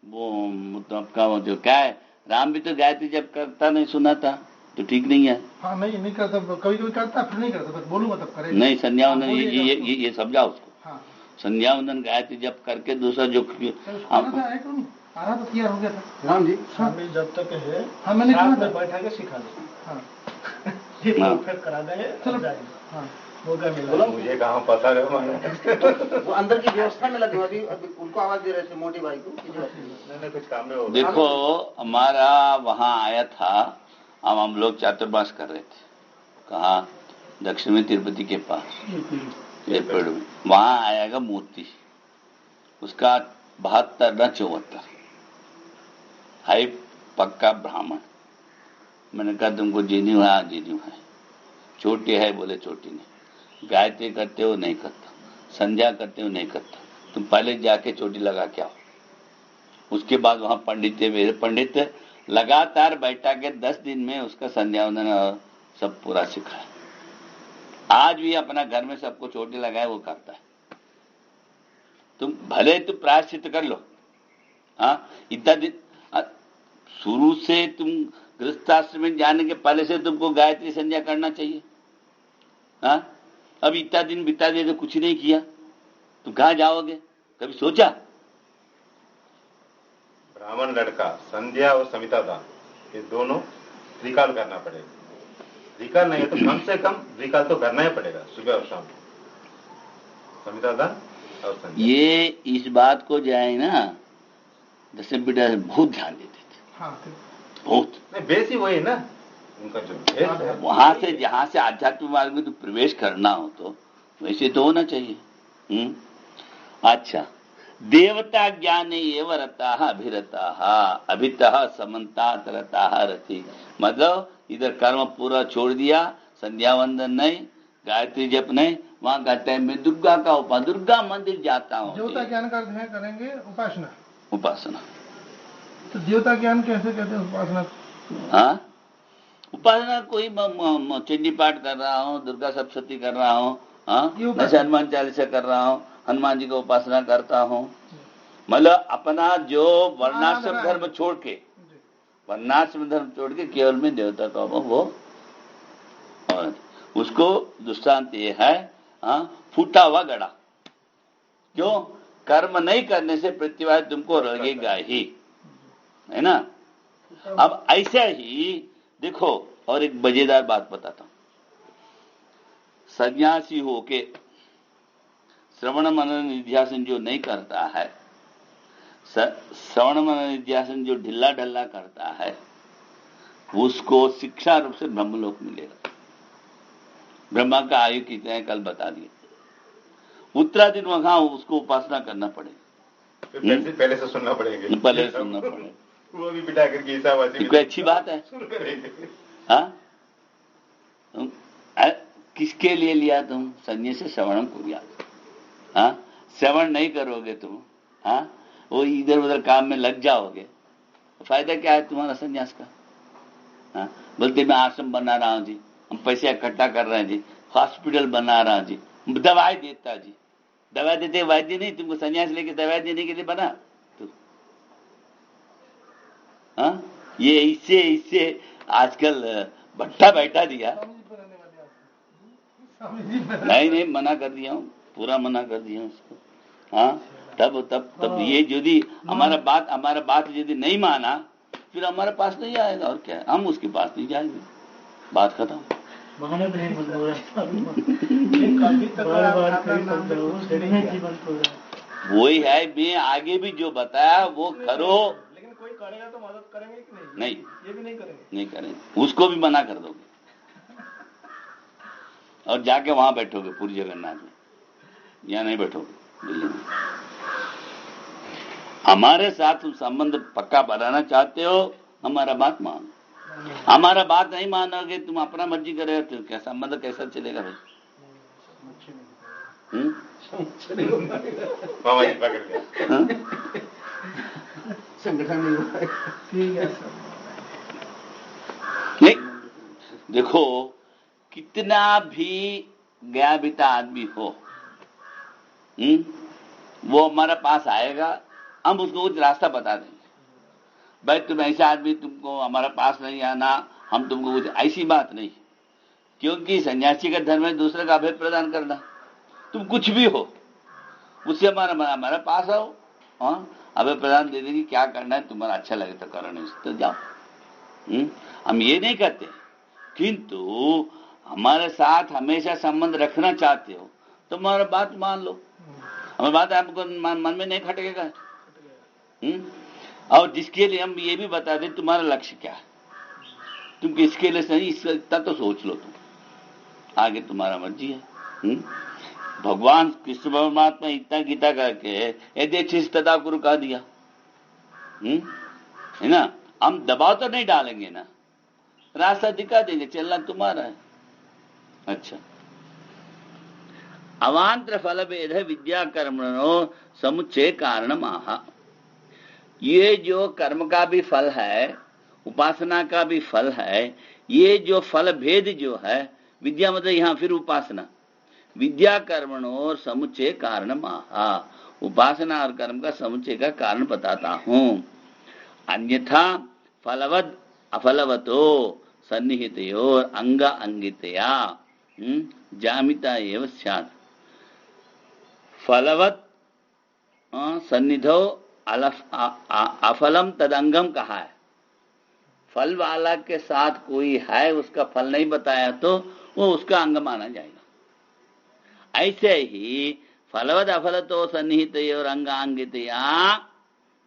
वो मतलब का वो जो क्या है, राम भी तो गायत्री जब करता नहीं सुना था, तो ठीक नहीं है। हाँ, नहीं करता, कभी कभी करता, फिर नहीं करता, बस बोलूंगा तब करे। नहीं, संध्या वंदन ये समझा उसको। हाँ, संध्या वंदन गायत्री जब करके दूसरा जो आधा तो तैयार हो गया था राम जी। स्वामी जब तक है, हाँ मैंने बैठा के सिखा दो। हाँ, फिर करा देंगे, चलो जाएंगे। हाँ, मुझे कहाँ पता है। वो अंदर की व्यवस्था में लगे, अभी उनको आवाज दे रहे थे मोटी भाई को। कुछ काम में हो। देखो, हमारा वहाँ आया था, हम लोग चातुर्मास कर रहे थे। कहाँ? दक्षिण में तिरुपति के पास, एयरपोर्ट में। वहाँ आएगा मूर्ति, उसका 72 न 74 है, पक्का ब्राह्मण। मैंने कहा तुमको जेन्यू है? हाँ जेन्यू है। छोटी है? बोले छोटी नहीं। गायत्री करते हो? नहीं करता। संध्या करते हो? नहीं करता। तुम पहले जाके चोटी लगा के आओ। उसके बाद वहां पंडित थे, मेरे पंडित लगातार बैठा के 10 दिन में उसका संध्या वंदन सब पूरा सिखाया। आज भी अपना घर में सबको चोटी लगाए वो करता है। तुम भले तो प्रायश्चित कर लो। हाँ, इतना दिन शुरू से तुम गृहस्थाश्रम में जाने के पहले से तुमको गायत्री संध्या करना चाहिए। हाँ, अब इतना दिन बिता दिया तो कुछ नहीं किया, तुम कहाँ जाओगे? कभी सोचा? ब्राह्मण लड़का संध्या और समिता दान, ये दोनों त्रिकाल करना पड़ेगा। त्रिकाल नहीं है तो कम से कम त्रिकाल तो करना ही पड़ेगा, सुबह और शाम। समिता दान और संध्या। ये इस बात को जाए ना, दशम पिता बहुत ध्यान देते थे। हाँ, बहुत नहीं, बेस ही वही ना उनका जो भेद है। वहां से जहां से आध्यात्मिक मार्ग में तो प्रवेश करना हो तो वैसे तो होना चाहिए। अच्छा, देवता ज्ञाने एव रताः अभिरताः अभितः समन्तात रताः रति। मतलब इधर कर्म पूरा छोड़ दिया, संध्या वंदन नहीं, गायत्री जप नहीं, वहां कहते हैं मैं दुर्गा का दुर्गा मंदिर जाता हूँ। देवता ज्ञान का अर्थ करेंगे उपासना। उपासना तो देवता ज्ञान कैसे कहते हैं उपासना? हाँ, उपासना कोई चंडी पाठ कर रहा हूँ, दुर्गा सप्तशती कर रहा हूँ, हाँ, जैसे हनुमान चालीसा कर रहा हूँ, हनुमान जी का उपासना करता हूँ। मतलब अपना जो वर्णाश्रम धर्म छोड़ के, वर्णाश्रम धर्म छोड़ के केवल में देवता का वो, और उसको दृष्टांत ये है, हाँ, फूटा हुआ गड़ा। क्यों? कर्म नहीं करने से प्रतिभा तुमको लगेगा ही, है ना। अब ऐसा ही देखो, और एक मजेदार बात बताता हूं। सन्यासी होके श्रवण मनन निध्यासन जो नहीं करता है, श्रवण मनन निध्यासन जो ढिल्ला ढल्ला करता है, उसको शिक्षा रूप से ब्रह्मलोक मिलेगा। ब्रह्मा का आयु कितना है कल बता दिए। उत्तराधीन वहां उसको उपासना करना पड़ेगा, पहले से सुनना पड़ेगा, पहले सुनना पड़ेगा। वो भी बिठा करके हिसाब कोई अच्छी बात है। हाँ, किसके लिए लिया तुम? संन्यास से श्रवणम को लिया। हाँ, श्रवण नहीं करोगे तुम, हाँ, वो इधर उधर काम में लग जाओगे, तो फायदा क्या है तुम्हारा संन्यास का? हाँ, बोलते मैं आश्रम बना रहा हूं जी, हम पैसे इकट्ठा कर रहे हैं जी, हॉस्पिटल बना रहा हूं जी, दवाई देता जी, दवाई देते वैद्य नहीं, तुमको संन्यास लेके दवाई देने के लिए बना तो। हाँ, ये इससे आजकल भट्टा बैठा दिया। नहीं मना कर दिया हूं, पूरा मना कर दिया उसको। हाँ, तब ये यदि हमारा बात यदि नहीं माना, फिर हमारे पास नहीं आएगा, और क्या है, हम उसके पास नहीं जाएंगे, बात खत्म। वही है, मैं आगे भी जो बताया वो करो। लेकिन कोई करेगा तो मदद करेंगे कि नहीं? नहीं, ये भी नहीं करेंगे। नहीं करेंगे, उसको भी मना कर दोगे और जाके वहां बैठोगे पूरी जगन्नाथ में, यहाँ नहीं बैठोगे दिल्ली में। हमारे साथ तुम संबंध पक्का बनाना चाहते हो, हमारा बात मानो। हमारा बात नहीं मानोगे, तुम अपना मर्जी करेगा, तो क्या संबंध कैसा चलेगा भाई? मामा जी पकड़ लिया। संगठन नहीं, देखो कितना भी गया बीता आदमी हो, वो हमारा पास आएगा, हम उसको कुछ रास्ता बता देंगे, भाई तुम ऐसा आदमी, तुमको हमारा पास नहीं आना, हम तुमको कुछ, ऐसी बात नहीं। क्योंकि सन्यासी का धर्म है दूसरे का अभय प्रदान करना। तुम कुछ भी हो, उससे हमारा पास आओ, हाँ, अभय प्रदान दे देंगे, क्या करना है तुम्हारा अच्छा लगे तो करो, नहीं तो जाओ। हम ये नहीं कहते, किंतु हमारे साथ हमेशा संबंध रखना चाहते हो तो हमारा बात मान लो। हमारी बात आपको मन में नहीं खटकेगा। और जिसके लिए हम ये भी बता दें तुम्हारा लक्ष्य क्या है, तुम किसके लिए सही, इतना तो सोच लो, तुम आगे तुम्हारा मर्जी है। भगवान कृष्ण परमात्मा इतना गीता करके यथेच्छिष्टता गुरु कह दिया, है ना। हम दबाव तो नहीं डालेंगे ना, रास्ता दिखा देंगे, चलना तुम्हारा है। अच्छा, अवांतर फल भेद विद्या कर्मणो समुच्चय कारणम आह। ये जो कर्म का भी फल है, उपासना का भी फल है, ये जो फल भेद जो है, विद्या मतलब यहां फिर उपासना, विद्या कर्मणो और समुच्चय कारणम आह। उपासना और कर्म का समुच्चय का कारण बताता हूं। अन्यथा फलवद अफलवतो सन्निहितयोर अंग अंगितया जामिता एव स्यात्। फलवत सन्निधो अफलम तदंगम कहा है। फल वाला के साथ कोई है, उसका फल नहीं बताया तो वो उसका अंग माना जाएगा। ऐसे ही फलवद अफलतो सन्निहित और अंगांगितया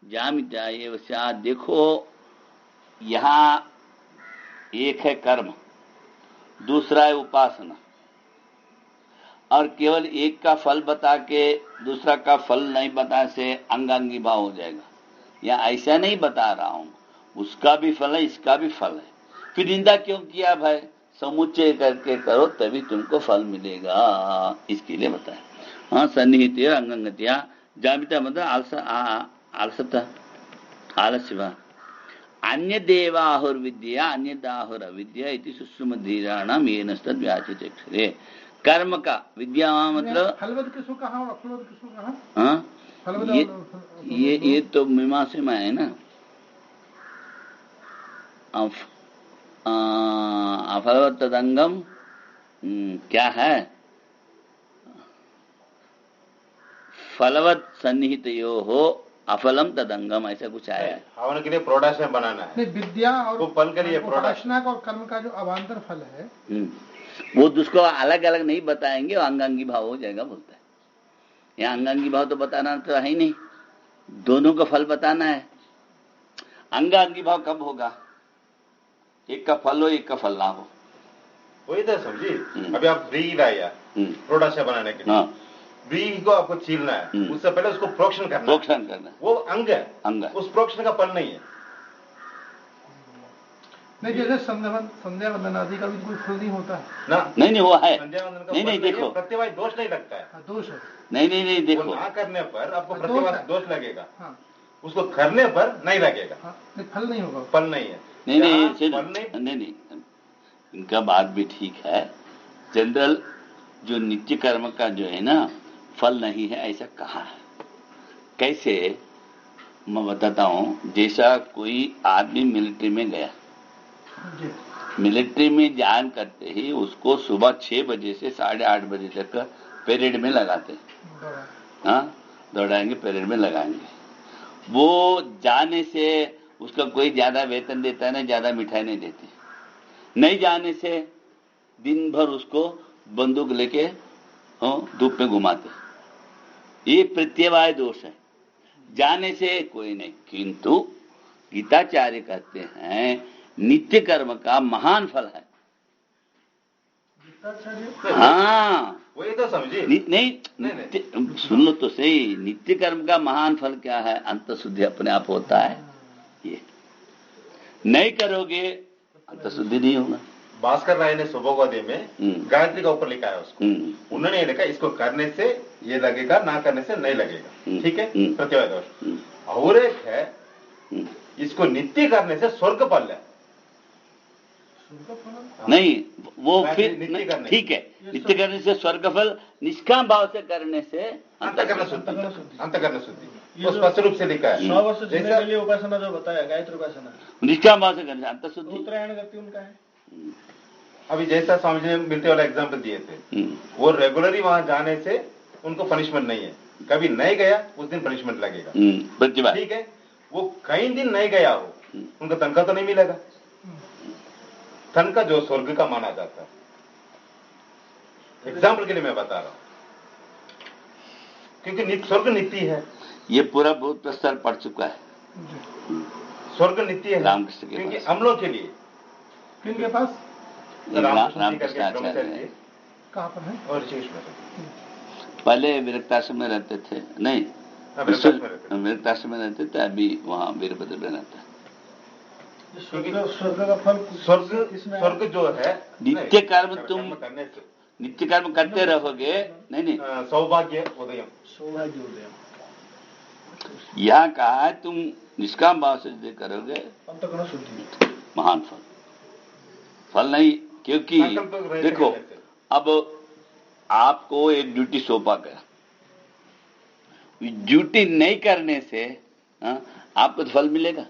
जामिता एव स्यात्। देखो यहां एक है कर्म, दूसरा है उपासना, और केवल एक का फल बता के दूसरा का फल नहीं बताने से अंगांगी भाव हो जाएगा। या ऐसा नहीं बता रहा हूं, उसका भी फल है, इसका भी फल है, फिर निंदा क्यों किया भाई? समुच्चय करके करो तभी तुमको फल मिलेगा, इसके लिए बताया। हाँ, सन्निहित अंगंगत्या जामिता मतलब आलसता, आलस्य। अन्य देवाहुर विद्या अन्य दाहुर अविद्या इति सुश्रुमधीराणाम येन तद् व्याचिते अक्षरे। कर्म का विद्या मतलब फलवद किसको कहा और अफलवद किसको कहा? हाँ, ये तो मीमांसा में है ना। अफलवद तदंगम क्या है? फलवद सन्निहित यो हो अफलम तदंगम, ऐसा कुछ आया है। हवन के लिए प्रोडक्शन बनाना है, नहीं, विद्या और तो फल के लिए उपासना और कर्म का जो अवांतर फल है, वो उसको अलग अलग नहीं बताएंगे, अंगांगी भाव हो जाएगा बोलता है। यहाँ अंगांगी भाव तो बताना तो है ही नहीं, दोनों का फल बताना है। अंगांगी भाव कब होगा? एक का फल हो, एक का फल ना हो। वही तो समझिए। अभी आप व्री लाया प्रोडाशा बनाने के लिए, हाँ, व्री को आपको छीलना है, उससे पहले उसको प्रोक्षण करना है। प्रोक्षण करना, वो अंग है, अंग है। उस प्रोक्षण का फल नहीं है। नहीं, जैसे संध्या वंदन आदि का भी कोई फल नहीं होता है ना, नहीं वो है। संध्या वंदन का नहीं फल नहीं देखो, प्रत्यवाय दोष नहीं लगता है। दोष है। नहीं वो देखो, ना करने पर आपको दोष प्रत्यवाय है। दोष लगेगा, हाँ, उसको करने पर नहीं लगेगा। हाँ, नहीं, फल नहीं होगा। फल नहीं है। नहीं जहाँ फल नहीं, नहीं, इनका बात भी ठीक है। जनरल जो नित्य कर्म का जो है ना फल नहीं है, ऐसा कहा है। कैसे मैं बताता हूं। जैसा कोई आदमी मिलिट्री में गया, जी, मिलिट्री में ज्वाइन करते ही उसको सुबह 6 बजे से 8:30 बजे तक परेड में लगाते हैं। बराबर। हाँ, दौड़ाएंगे, परेड में लगाएंगे। वो जाने से उसका कोई ज्यादा वेतन देता है ना, ज्यादा मिठाई नहीं देती। नहीं जाने से दिन भर उसको बंदूक लेके धूप में घुमाते। ये प्रत्यवाय दोष है। जाने से कोई नहीं। किंतु गीताचार्य कहते हैं नित्य कर्म का महान फल है। हाँ, वही तो समझिए। नहीं, सुन लो तो सही। नित्य कर्म का महान फल क्या है? अंत शुद्धि अपने आप होता है। ये नहीं करोगे अंत शुद्धि नहीं होगा। भास्कर राय ने सुबोधोदय में गायत्री का ऊपर लिखा है उसको। उन्होंने ये लिखा इसको करने से ये लगेगा, ना करने से नहीं लगेगा। ठीक है, प्रत्यवाय दोष। और एक है इसको नित्य करने से स्वर्ग फल है। नहीं, वो फिर नित्य ठीक है, नित्य करने से स्वर्ग फल, निष्काम भाव से करने से अंतःकरण शुद्धि। अंतःकरण शुद्धि वो स्पष्ट रूप से लिखा है। 100 वर्ष जीने के लिए उपासना जो बताया, गायत्री उपासना, निष्काम भाव से करने से अंत शुद्धि। उत्तरायण गति उनका है। अभी जैसा स्वामी जी ने मिलते वाला एग्जाम्पल दिए थे, वो रेगुलरली वहां जाने से उनको पनिशमेंट नहीं है। कभी नहीं गया उस दिन पनिशमेंट लगेगा। ठीक है, वो कई दिन नहीं गया हो, उनका तनख्वाह तो नहीं मिलेगा। तनख्वाह जो स्वर्ग का माना जाता है। एग्जाम्पल के लिए मैं बता रहा हूं, क्योंकि स्वर्ग नित्य है। ये पूरा बहुत स्तर पड़ चुका है। स्वर्ग नित्य है रामकृष्ण के क्योंकि पास। हम लोग के लिए। किनके पास? रामकृष्ण आचार्य कहाँ पर है? और ऋषिकेश में पहले विरक्ताश्रम में रहते थे। नहीं, विरक्ताश्रम में रहते थे। अभी वहाँ वीरभद्र में रहता है। स्वर्ग का फल, स्वर्ग जो है नित्य कर्म, तुम करने से नित्य कर्म करते रहोगे। नहीं, सौभाग्य उदयम। सौभाग्य उदयम यहाँ कहा है तुम निष्काम भाव से जो करोगे अंतःकरण शुद्धि, महान फल नहीं। क्योंकि देखो, अब आपको एक ड्यूटी सौंपा गया, ड्यूटी नहीं करने से आपको तो फल मिलेगा?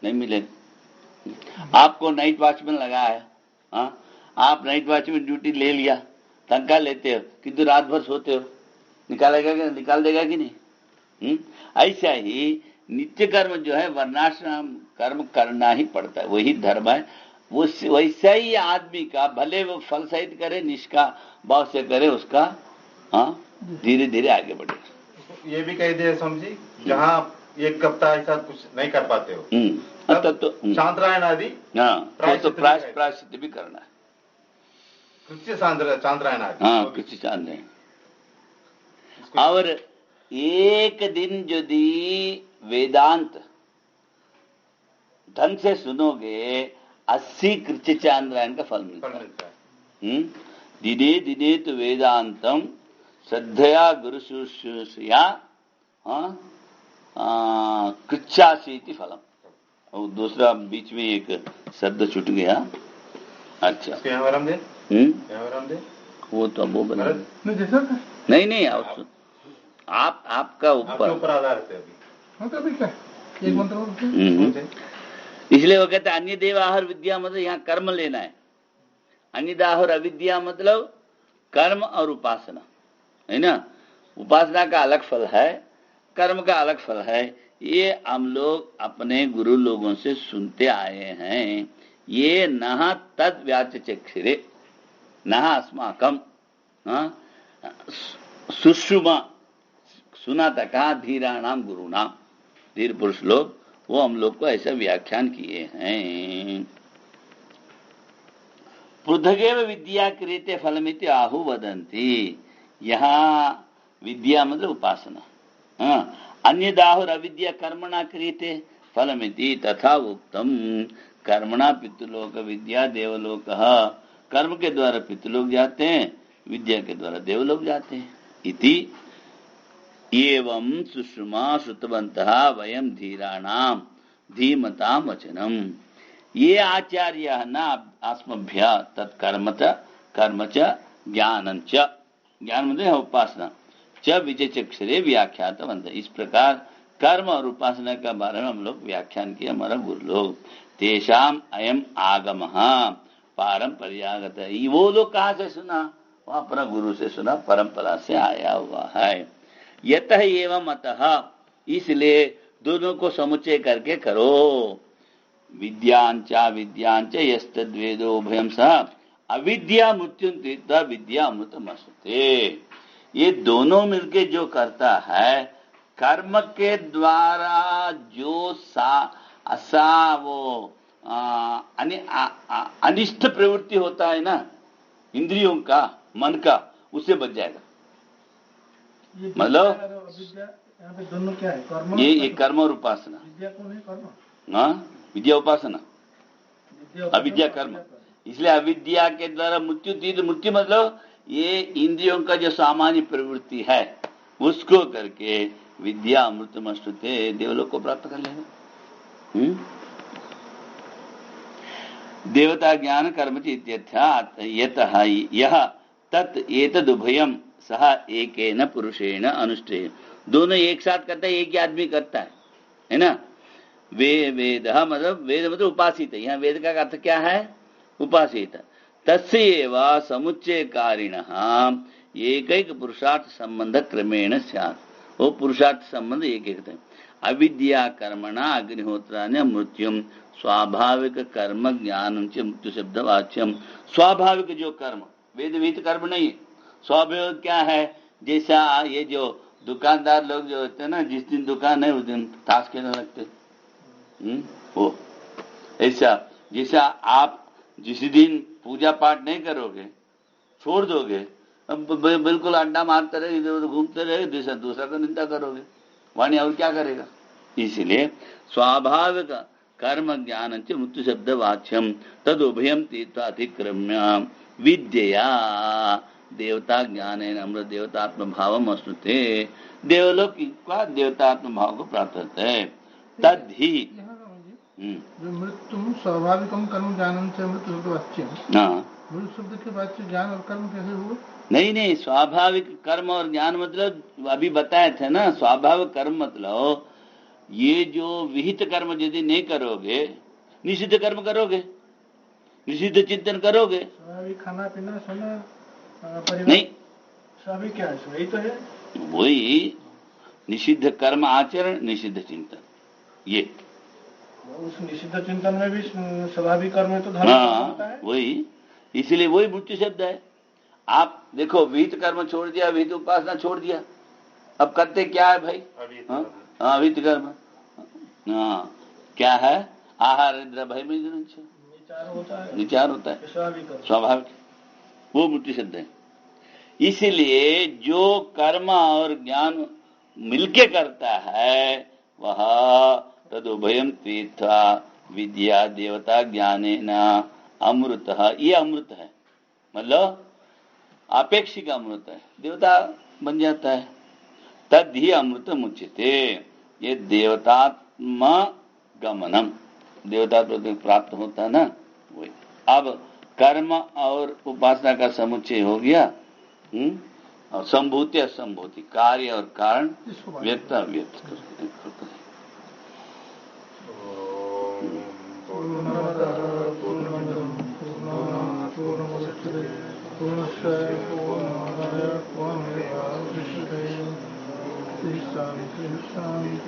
नहीं मिलेगा। आपको नाइट वॉचमैन लगाया, आप नाइट वॉचमैन ड्यूटी ले लिया, तनख्वाह लेते हो, किंतु रात भर सोते हो, निकाल देगा कि नहीं? ऐसा ही नित्य कर्म जो है वर्णाश्रम कर्म करना ही पड़ता है, वही धर्म है। वो वैसा ही आदमी का, भले वो फल सहित करे, निष्का भाव से करे, उसका धीरे धीरे आगे बढ़ेगा। ये भी कह दिया समझी, जहाँ एक हफ्ता ऐसा कुछ नहीं कर पाते हो तब तो चांद्रायण आदि, तो प्रायश्चित भी करना है। कृत्य चांद्रायण आदि, कृत्य चांद्रायण। और एक दिन यदि वेदांत ढंग से सुनोगे 80 कृत्य चांद्रायण का फल मिलता है। दिने दिने तो वेदांतम श्रद्धया गुरु शुश्रूषया कृच्छासीति फलम। और दूसरा बीच में एक शब्द छूट गया। अच्छा, वो तो वो बना नहीं आपका ऊपर आधार है अभी। इसलिए वो कहते हैं अन्य देवाहर विद्या मतलब यहाँ कर्म लेना है। अन्य दाहर अविद्या मतलब कर्म और उपासना है ना। उपासना का अलग फल है, कर्म का अलग फल है। ये हम लोग अपने गुरु लोगों से सुनते आए हैं। ये न तद व्याचक्षिरे न अस्माकं सुषुमा सुना था, कहा धीराणाम गुरुनाम, धीर पुरुष लोग वो हम लोग को ऐसा व्याख्यान किए हैं। पृथगेव विद्या क्रियते फलमिति आहु वदंती, यहाँ विद्या मतलब उपासना, अन्यदाहुर अविद्या कर्मणा क्रियते फलमिति तथा उक्तम, कर्मणा पितृलोक विद्या देवलोक, कर्म के द्वारा पितृलोक जाते हैं, विद्या के द्वारा देवलोक जाते हैं। इति एवं सुषमा श्रुतवन्तः वयम धीराणाम धीमताम वचनम, ये आचार्य न आत्मभ्य तत्कर्म च ज्ञानं च, ज्ञान मतलब उपासना, च विजयचक्षरे व्याख्यातवन्तः, इस प्रकार कर्म और उपासना का बारे में हम लोग व्याख्यान किया हमारा गुरु लोग। तेषाम अयम आगम पारंपरियागत है, वो लोग कहाँ से सुना, वह अपना गुरु से सुना, परंपरा से आया हुआ है। यतः एवं अतः, इसलिए दोनों को समुच्चय करके करो। विद्यांचा विद्यांच यस्तद्वेदो भयम सह अविद्या मृत्यु तीर्था विद्या अमृतमस्तुते, ये दोनों मिलके जो करता है, कर्म के द्वारा जो वो अनिष्ट प्रवृत्ति होता है ना, इंद्रियों का, मन का, उससे बच जाएगा। मतलब यहाँ पे दोनों क्या है, कर्म, ये कर्म और उपासना, विद्या को नहीं कर्म, हाँ, विद्या उपासना, अविद्या कर्म। इसलिए अविद्या के द्वारा मृत्यु तीर्थ, मृत्यु मतलब ये इंद्रियों का जो सामान्य प्रवृत्ति है उसको करके विद्या अमृतमस्तुते, देवलोक को प्राप्त कर लेगा। देवता ज्ञान कर्म इत्यर्थात् यतः यह तत् एतदुभयम सह एकेन पुरुषेण अनुष्ठेय, दोनों एक साथ करता है, एक ही आदमी करता है ना। वेद मतलब उपासित, यहाँ वेद का अर्थ क्या है, उपासित। तस्यैव समुच्चय कारिणः एकैक पुरुषार्थ संबंध क्रमेण स्यात्, वो पुरुषार्थ संबंध एक एक है। अविद्या कर्मणा अग्निहोत्राण्य मृत्युम स्वाभाविक कर्म ज्ञानम च मृत्यु शब्द वाच्यम, स्वाभाविक जो कर्म, वेद विहित कर्म नहीं है। स्वाभाविक क्या है, जैसा ये जो दुकानदार लोग जो होते हैं ना, जिस दिन दुकान है उस दिन ताश खेलने लगते, वो ऐसा, जैसा आप जिस दिन पूजा पाठ नहीं करोगे, छोड़ दोगे, अब बिल्कुल अड्डा मारते रहे, इधर उधर घूमते रहे, दूसरा का निंदा करोगे, वाणी और क्या करेगा। इसलिए स्वाभाविक कर्म ज्ञान च मृत्यु शब्द वाच्यम तद उभयम तीर्थातिक्रम्य विद्या देवता ज्ञान अमृत देवतात्म भाव अश्नुते, देवलोक का देवतात्म भाव को प्राप्त होता है। तद ही मृत्यु स्वाभाविकम कर्म ज्ञानम से मृत्यु शब्द वाच्यम, मृत्यु शब्द के बाद से ज्ञान और कर्म कैसे हुआ? नहीं, स्वाभाविक कर्म और ज्ञान मतलब अभी बताए थे ना, स्वाभाविक कर्म मतलब ये जो विहित कर्म यदि नहीं करोगे, निषिद्ध कर्म करोगे, निषिद्ध चिंतन करोगे, स्वाभाविक खाना पीना सोना परिवार नहीं, स्वाभाविक क्या है, वही तो है, वही निषिद्ध कर्म आचरण, निषिद्ध चिंतन, ये उस निषिद्ध चिंतन में भी स्वाभाविक कर्म में तो धर्म होता है, वही, इसलिए वही मृत्यु शब्द है। आप देखो, विहित कर्म छोड़ दिया, विहित उपासना छोड़ दिया, अब करते क्या है भाई, विहित कर्म, क्या है, आहार निद्रा भय में विचार होता है, स्वाभाविक, वो मृत्यु शब्द है। इसलिए जो कर्म और ज्ञान मिलके करता है वह तदुभयम तीर्थ विद्या देवता ज्ञानेन अमृत, ये अमृत है, मतलब अपेक्षिक अमृत है, देवता बन जाता है। तद ही अमृत मुच्यते, ये देवतात्म गमनम, देवता प्राप्त होता है ना, वही। अब कर्म और उपासना का समुच्चय हो गया, और संभूति असंभूति, कार्य और कारण, व्यक्त अव्यक्त करते हैं। शांति शांति।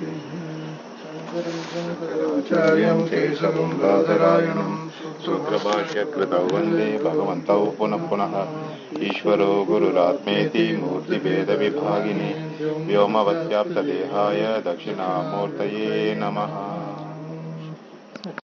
शंकराचार्यं केशवं बादरायणं सूत्रभाष्यकृतौ वन्दे भगवन्तौ पुनः पुनः ईश्वरो गुरुरात्मेति मूर्तिभेदविभागिने व्योमवत्याप्तदेहाय दक्षिणामूर्तये नमः।